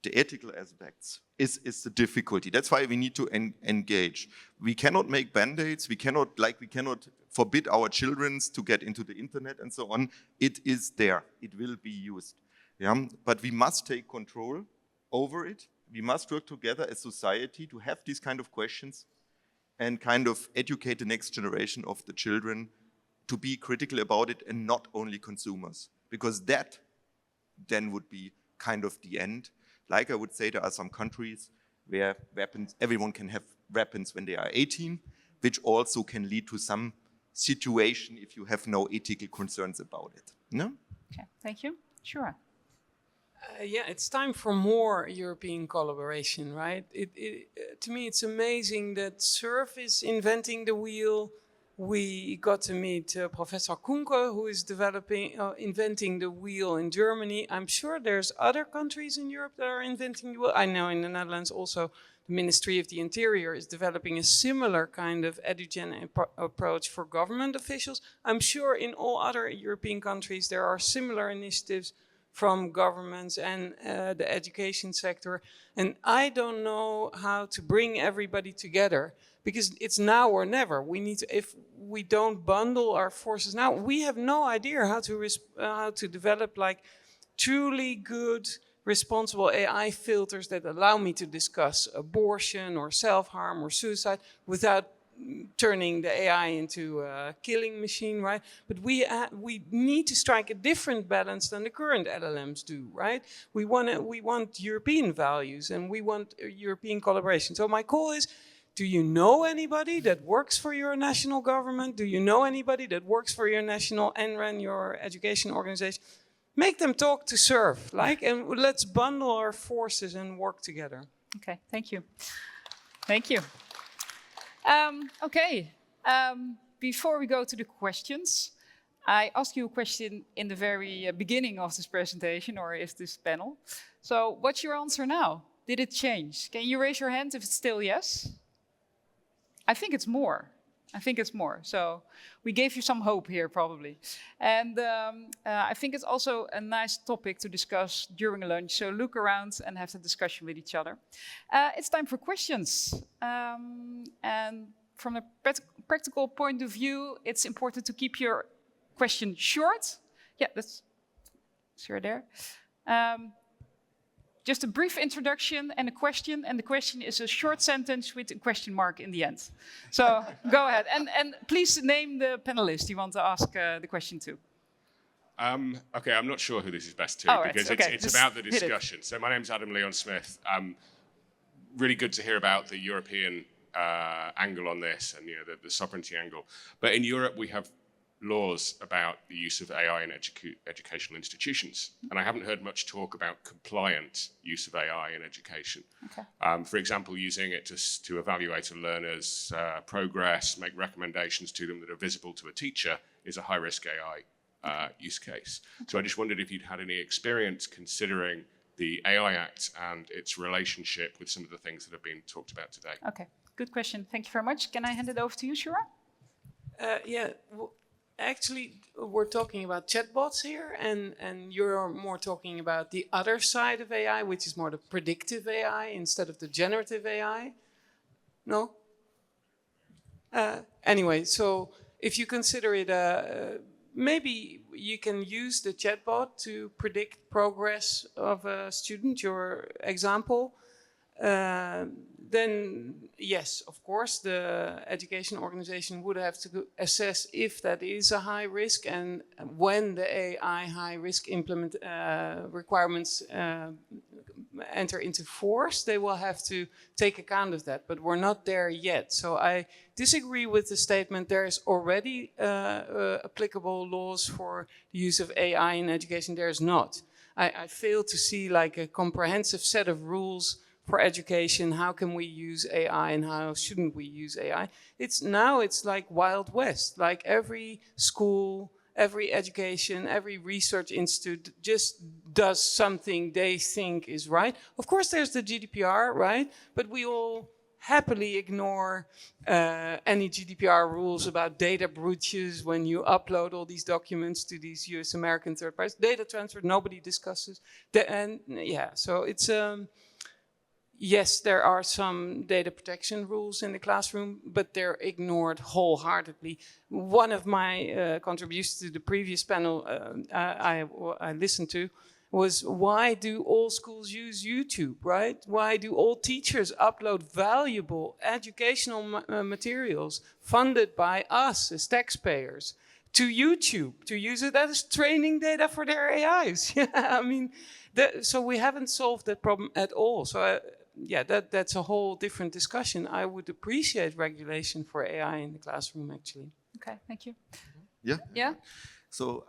the ethical aspects is the difficulty. That's why we need to engage. We cannot make band-aids. We cannot forbid our children to get into the internet and so on. It is there. It will be used. Yeah? But we must take control over it. We must work together as society to have these kind of questions and kind of educate the next generation of the children to be critical about it and not only consumers. Because that then would be kind of the end. Like I would say, there are some countries where everyone can have weapons when they are 18, which also can lead to some situation if you have no ethical concerns about it. No? Okay, thank you. Sure. Yeah, it's time for more European collaboration, right? To me, it's amazing that SURF is inventing the wheel. We got to meet Professor Kunkel, who is inventing the wheel in Germany. I'm sure there's other countries in Europe that are inventing the wheel. I know in the Netherlands also the Ministry of the Interior is developing a similar kind of EduGen approach for government officials. I'm sure in all other European countries there are similar initiatives from governments and the education sector. And I don't know how to bring everybody together, because it's now or never. We need to, if we don't bundle our forces now, we have no idea how to develop like truly good responsible AI filters that allow me to discuss abortion or self-harm or suicide without turning the AI into a killing machine, right? But we need to strike a different balance than the current LLMs do, right? We want European values and we want European collaboration. So my call is, do you know anybody that works for your national government? Do you know anybody that works for your national NREN, your education organization? Make them talk to serve, and let's bundle our forces and work together. Okay, thank you. Thank you. Before we go to the questions, I asked you a question in the very beginning of this presentation, or is this panel. So what's your answer now? Did it change? Can you raise your hand if it's still yes? I think it's more. I think it's more. So we gave you some hope here, probably. And I think it's also a nice topic to discuss during lunch. So look around and have the discussion with each other. It's time for questions. And from a practical point of view, it's important to keep your question short. Yeah, that's sure there. Just a brief introduction and a question, and the question is a short sentence with a question mark in the end. So go ahead, and please name the panelist you want to ask the question to. Okay, I'm not sure who this is best to, because it's about the discussion. So my name's Adam Leon Smith. Really good to hear about the European angle on this, and the sovereignty angle. But in Europe, we have laws about the use of AI in educational institutions. And I haven't heard much talk about compliant use of AI in education. Okay. For example, using it to evaluate a learner's progress, make recommendations to them that are visible to a teacher is a high-risk AI use case. So I just wondered if you'd had any experience considering the AI Act and its relationship with some of the things that have been talked about today. Okay, good question. Thank you very much. Can I hand it over to you, Sjoera? Yeah. Actually, we're talking about chatbots here, and you're more talking about the other side of AI, which is more the predictive AI instead of the generative AI. No? Anyway, so if you consider it, maybe you can use the chatbot to predict progress of a student, your example. Then yes, of course, the education organization would have to assess if that is a high risk, and when the AI high risk requirements enter into force, they will have to take account of that. But we're not there yet. So I disagree with the statement. There is already applicable laws for the use of AI in education. There is not. I fail to see like a comprehensive set of rules for education. How can we use AI and how shouldn't we use AI? It's like Wild West. Like every school, every education, every research institute just does something they think is right. Of course, there's the GDPR, right? But we all happily ignore any GDPR rules about data breaches when you upload all these documents to these US American third parties. Data transfer, nobody discusses. So it's... Yes, there are some data protection rules in the classroom, but they're ignored wholeheartedly. One of my contributions to the previous panel I listened to was, why do all schools use YouTube, right? Why do all teachers upload valuable educational materials funded by us as taxpayers to YouTube to use it as training data for their AIs? I mean, so we haven't solved that problem at all. So that's a whole different discussion. I would appreciate regulation for AI in the classroom, actually. Okay, thank you. Yeah. Yeah. So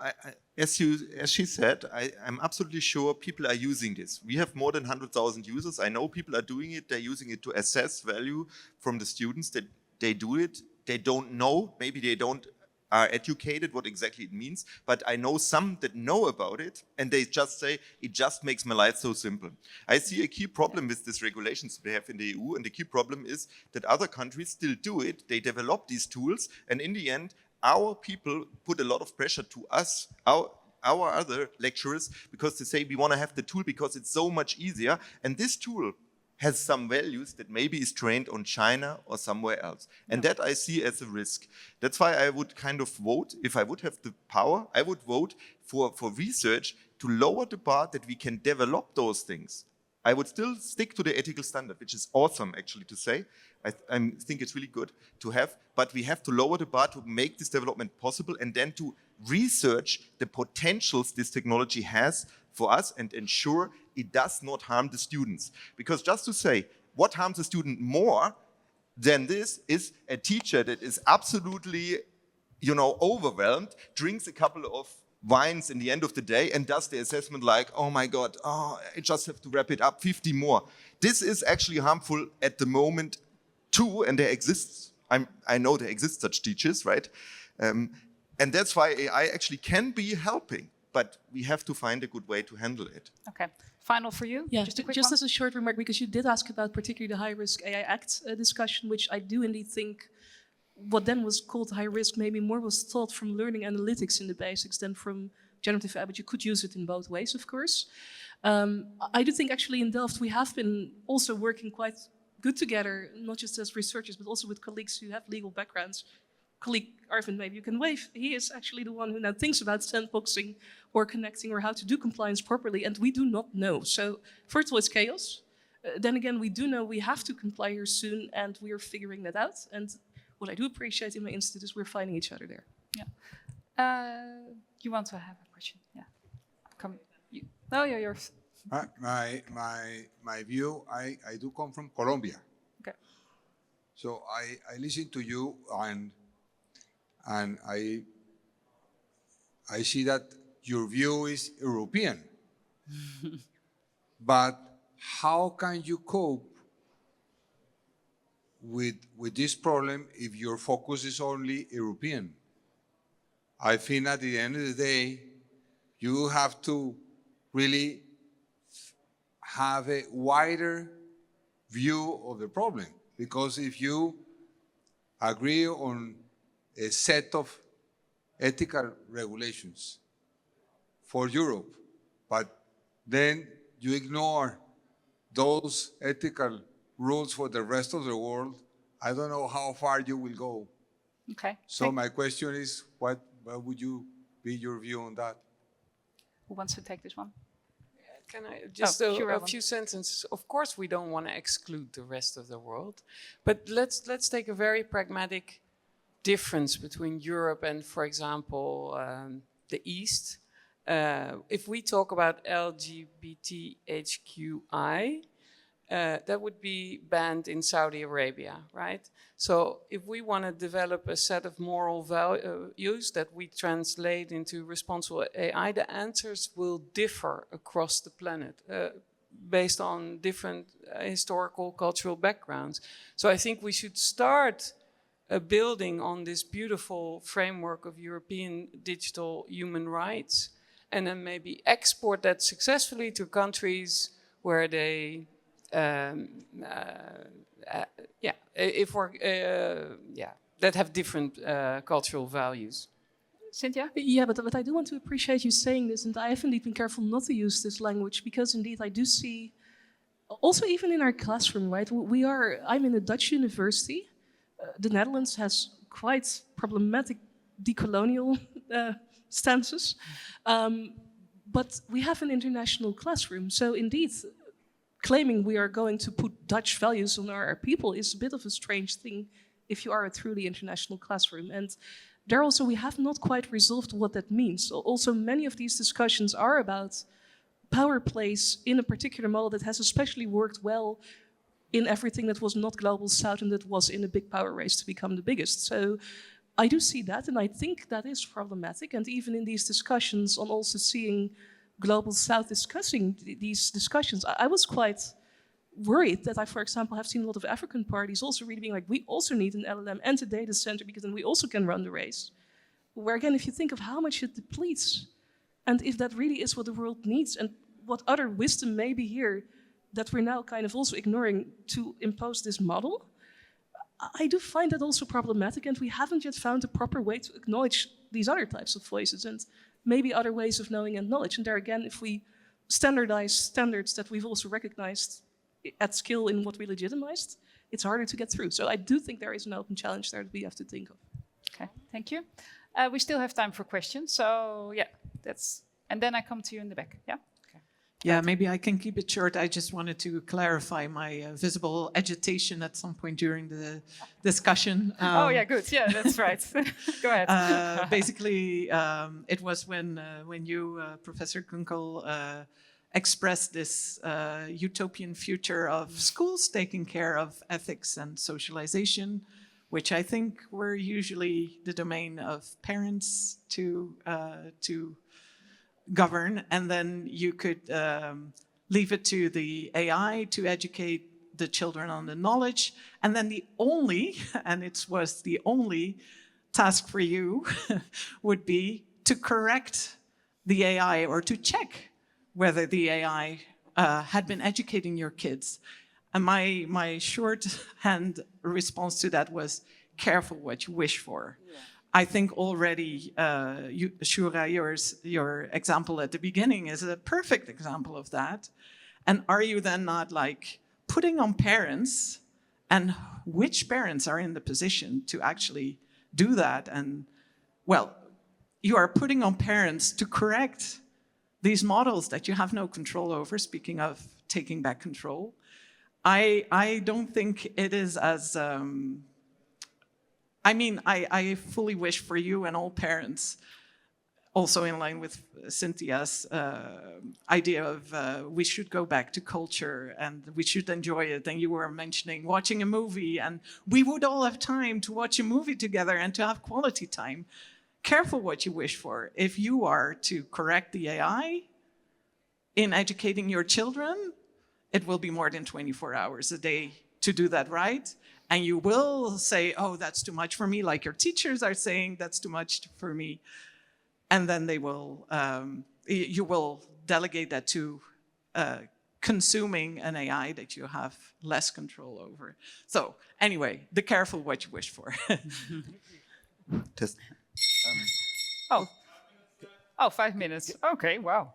as she said, I'm absolutely sure people are using this. We have more than 100,000 users. I know people are doing it. They're using it to assess value from the students. That they do it. They don't know. Maybe they don't are educated what exactly it means, but I know some that know about it, and they just say, it just makes my life so simple. I see a key problem with these regulations we have in the EU, and the key problem is that other countries still do it. They develop these tools, and in the end, our people put a lot of pressure to us, our other lecturers, because they say we want to have the tool because it's so much easier, and this tool has some values that maybe is trained on China or somewhere else. And that I see as a risk. That's why I would kind of vote, if I would have the power, I would vote for research to lower the bar that we can develop those things. I would still stick to the ethical standard, which is awesome actually to say. I think it's really good to have, but we have to lower the bar to make this development possible and then to research the potentials this technology has for us and ensure it does not harm the students. Because just to say, what harms a student more than this is a teacher that is absolutely, overwhelmed, drinks a couple of wines in the end of the day and does the assessment like, oh my God, I just have to wrap it up, 50 more. This is actually harmful at the moment too, and there exists, I know there exist such teachers, right? And that's why AI actually can be helping, but we have to find a good way to handle it. Okay, final for you? Yeah, just a quick just one? as a short remark, because you did ask about particularly the High-Risk AI Act discussion, which I do indeed think what then was called high risk maybe more was taught from learning analytics in the basics than from generative AI, but you could use it in both ways, of course. I do think actually in Delft we have been also working quite good together, not just as researchers, but also with colleagues who have legal backgrounds. Colleague Arvind, maybe you can wave. He is actually the one who now thinks about sandboxing or connecting or how to do compliance properly, and we do not know. So first of all, it's chaos. Then again, we do know we have to comply here soon, and we are figuring that out. And what I do appreciate in my institute is we're finding each other there. Yeah. You want to have a question? Yeah. Come. No, you're yours. My view, I do come from Colombia. Okay. So I listen to you and I see that your view is European. But how can you cope with this problem if your focus is only European? I think at the end of the day, you have to really have a wider view of the problem. Because if you agree on a set of ethical regulations for Europe, but then you ignore those ethical rules for the rest of the world, I don't know how far you will go. Okay. So my question is, what would you be your view on that? Who wants to take this one? Can I just a few sentences? Of course, we don't want to exclude the rest of the world, but let's take a very pragmatic difference between Europe and, for example, the East. If we talk about LGBTQI, that would be banned in Saudi Arabia, right? So if we want to develop a set of moral values that we translate into responsible AI, the answers will differ across the planet based on different historical, cultural backgrounds. So I think we should start building on this beautiful framework of European digital human rights and then maybe export that successfully to countries where they that have different cultural values. Cynthia? Yeah, but I do want to appreciate you saying this, and I have indeed been careful not to use this language because indeed I do see, also even in our classroom, right? I'm in a Dutch university. The Netherlands has quite problematic decolonial stances, but we have an international classroom. So indeed, claiming we are going to put Dutch values on our people is a bit of a strange thing if you are a truly international classroom. And there also we have not quite resolved what that means. Also, many of these discussions are about power plays in a particular model that has especially worked well in everything that was not Global South and that was in a big power race to become the biggest. So I do see that, and I think that is problematic. And even in these discussions on also seeing Global South discussing these discussions, I was quite worried that I, for example, have seen a lot of African parties also really being like, we also need an LLM and a data center because then we also can run the race. Where again, if you think of how much it depletes, and if that really is what the world needs, and what other wisdom may be here that we're now kind of also ignoring to impose this model, I do find that also problematic, and we haven't yet found a proper way to acknowledge these other types of voices and maybe other ways of knowing and knowledge. And there again, if we standardize standards that we've also recognized at scale in what we legitimized, it's harder to get through. So I do think there is an open challenge there that we have to think of. Okay, thank you. We still have time for questions. So yeah, that's And then I come to you in the back. Yeah? Okay. Yeah, maybe I can keep it short. I just wanted to clarify my visible agitation at some point during the discussion. Oh, yeah, good. Yeah, that's right. Go ahead. Basically, it was when you, Professor Kunkel, expressed this utopian future of schools taking care of ethics and socialization, which I think were usually the domain of parents to govern, and then you could leave it to the AI to educate the children on the knowledge, and then the only, and it was the only task for you would be to correct the AI or to check whether the AI had been educating your kids. And my shorthand response to that was, careful what you wish for. Yeah. I think already, Sjoera, your example at the beginning is a perfect example of that. And are you then not like putting on parents, and which parents are in the position to actually do that? And well, you are putting on parents to correct these models that you have no control over, speaking of taking back control. I don't think it is as, I fully wish for you and all parents, also in line with Cynthia's idea of we should go back to culture and we should enjoy it. And you were mentioning watching a movie, and we would all have time to watch a movie together and to have quality time. Careful what you wish for. If you are to correct the AI in educating your children, it will be more than 24 hours a day to do that right. And you will say, oh, that's too much for me, like your teachers are saying, that's too much for me. And then they will, you will delegate that to consuming an AI that you have less control over. So anyway, be careful what you wish for. Test. Oh, 5 minutes. Okay, wow.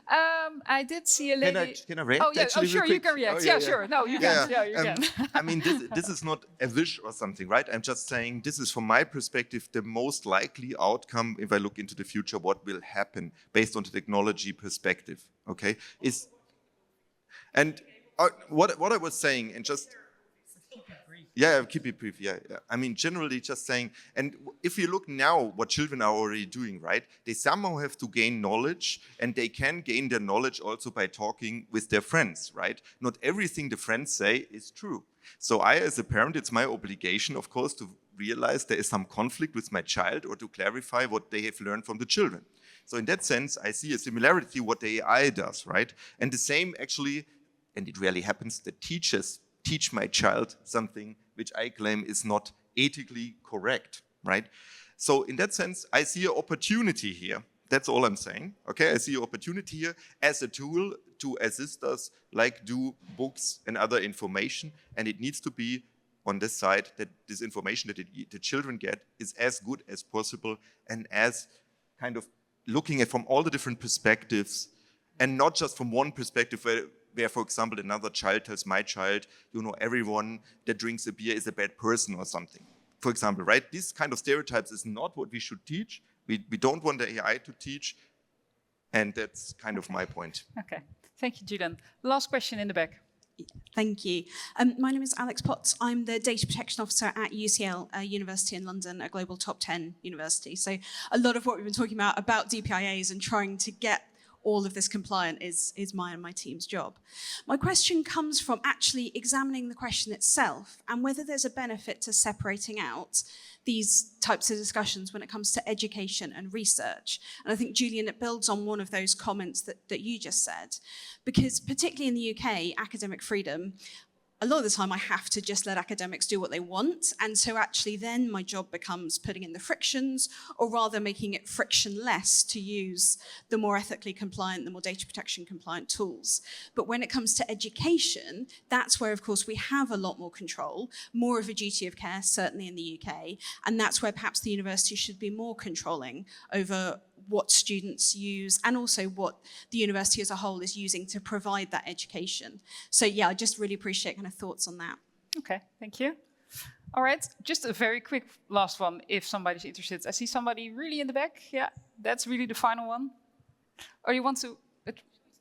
I did see a lady. Can I react? Oh, yeah. Oh, sure, you can react. Yeah, sure. No, you can. Yeah, you can. I mean, this is not a wish or something, right? I'm just saying this is, from my perspective, the most likely outcome if I look into the future, what will happen based on the technology perspective, okay? And what I was saying, and just... Yeah, keep it brief. Yeah. I mean, generally just saying, and if you look now what children are already doing, right? They somehow have to gain knowledge, and they can gain their knowledge also by talking with their friends, right? Not everything the friends say is true. So I, as a parent, it's my obligation, of course, to realize there is some conflict with my child or to clarify what they have learned from the children. So in that sense, I see a similarity what the AI does, right? And the same actually, and it rarely happens, that teachers teach my child something which I claim is not ethically correct, right? So in that sense, I see an opportunity here. That's all I'm saying, okay? I see an opportunity here as a tool to assist us, like do books and other information, and it needs to be on this side that this information that the children get is as good as possible and as kind of looking at from all the different perspectives, and not just from one perspective where, for example, another child tells my child, you know, everyone that drinks a beer is a bad person or something. For example, right? This kind of stereotypes is not what we should teach. We don't want the AI to teach. And that's kind of my point. Okay. Thank you, Julian. Last question in the back. Thank you. My name is Alex Potts. I'm the Data Protection Officer at UCL, University in London, a global top 10 university. So a lot of what we've been talking about DPIAs and trying to get all of this compliant is my and my team's job. My question comes from actually examining the question itself and whether there's a benefit to separating out these types of discussions when it comes to education and research. And I think, Julian, it builds on one of those comments that you just said, because particularly in the UK, academic freedom, a lot of the time I have to just let academics do what they want. And so actually then my job becomes putting in the frictions, or rather making it frictionless to use the more ethically compliant, the more data protection compliant tools. But when it comes to education, that's where, of course, we have a lot more control, more of a duty of care, certainly in the UK. And that's where perhaps the university should be more controlling over what students use and also what the university as a whole is using to provide that education. So yeah, I just really appreciate kind of thoughts on that. Okay, thank you. All right, just a very quick last one if somebody's interested. I see somebody really in the back. Yeah, that's really the final one. Or you want to?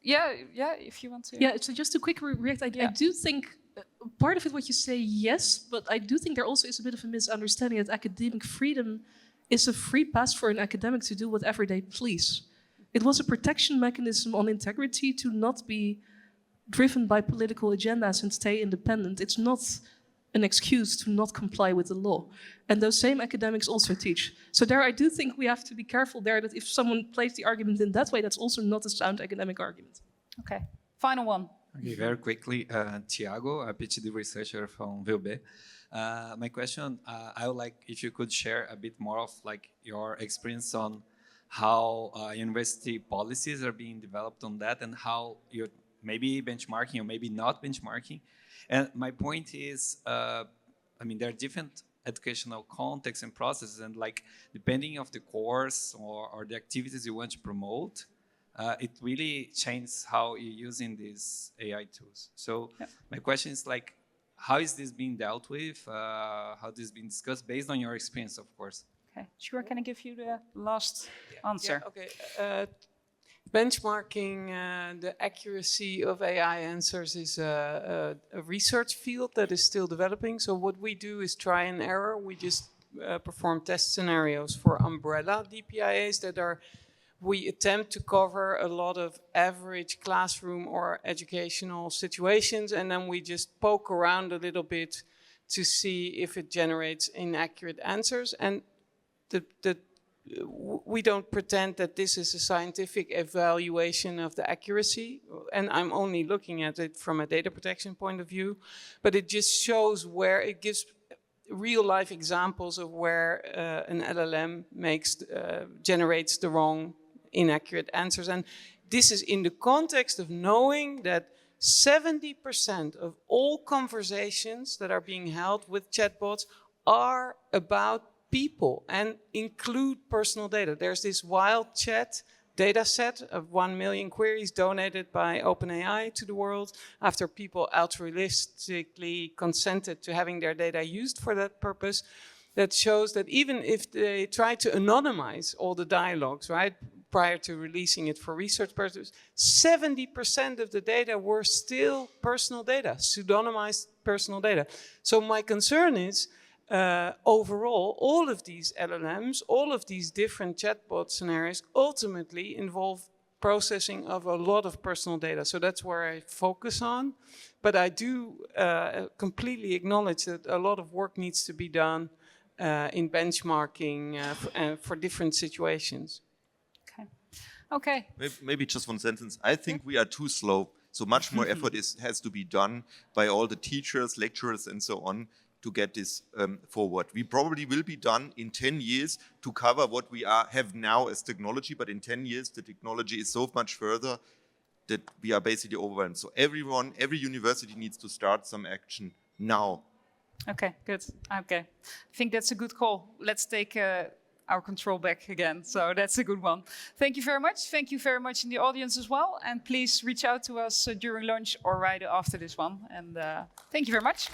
Yeah, if you want to. Yeah, so just to quickly react, I do think part of it, what you say, yes, but I do think there also is a bit of a misunderstanding that academic freedom is a free pass for an academic to do whatever they please. It was a protection mechanism on integrity to not be driven by political agendas and stay independent. It's not an excuse to not comply with the law. And those same academics also teach. So there I do think we have to be careful there that if someone plays the argument in that way, that's also not a sound academic argument. Okay, final one. Okay, very quickly, Tiago, a PhD researcher from VUB. My question, I would like if you could share a bit more of like your experience on how university policies are being developed on that and how you're maybe benchmarking or maybe not benchmarking. And my point is, I mean, there are different educational contexts and processes, and like depending of the course or the activities you want to promote, it really changes how you're using these AI tools. So my question is like, how is this being dealt with? How this being discussed based on your experience, of course? Okay, sure. Can I give you the last answer? Yeah, okay. Benchmarking the accuracy of AI answers is a research field that is still developing. So what we do is try and error. We just perform test scenarios for umbrella DPIAs that are, we attempt to cover a lot of average classroom or educational situations, and then we just poke around a little bit to see if it generates inaccurate answers. And we don't pretend that this is a scientific evaluation of the accuracy, and I'm only looking at it from a data protection point of view, but it just shows where it gives real life examples of where an LLM generates the wrong, inaccurate answers. And this is in the context of knowing that 70% of all conversations that are being held with chatbots are about people and include personal data. There's this wild chat data set of 1 million queries donated by OpenAI to the world after people altruistically consented to having their data used for that purpose. That shows that even if they try to anonymize all the dialogues, right, prior to releasing it for research purposes, 70% of the data were still personal data, pseudonymized personal data. So my concern is, overall, all of these LLMs, all of these different chatbot scenarios ultimately involve processing of a lot of personal data. So that's where I focus on. But I do completely acknowledge that a lot of work needs to be done in benchmarking for different situations. Okay. Maybe just one sentence. I think we are too slow. So much more effort has to be done by all the teachers, lecturers, and so on to get this forward. We probably will be done in 10 years to cover what we have now as technology, but in 10 years the technology is so much further that we are basically overwhelmed. So every university needs to start some action now. Okay, good. Okay, I think that's a good call. Let's take our control back again. So that's a good one. Thank you very much. Thank you very much in the audience as well. And please reach out to us during lunch or right after this one. And thank you very much.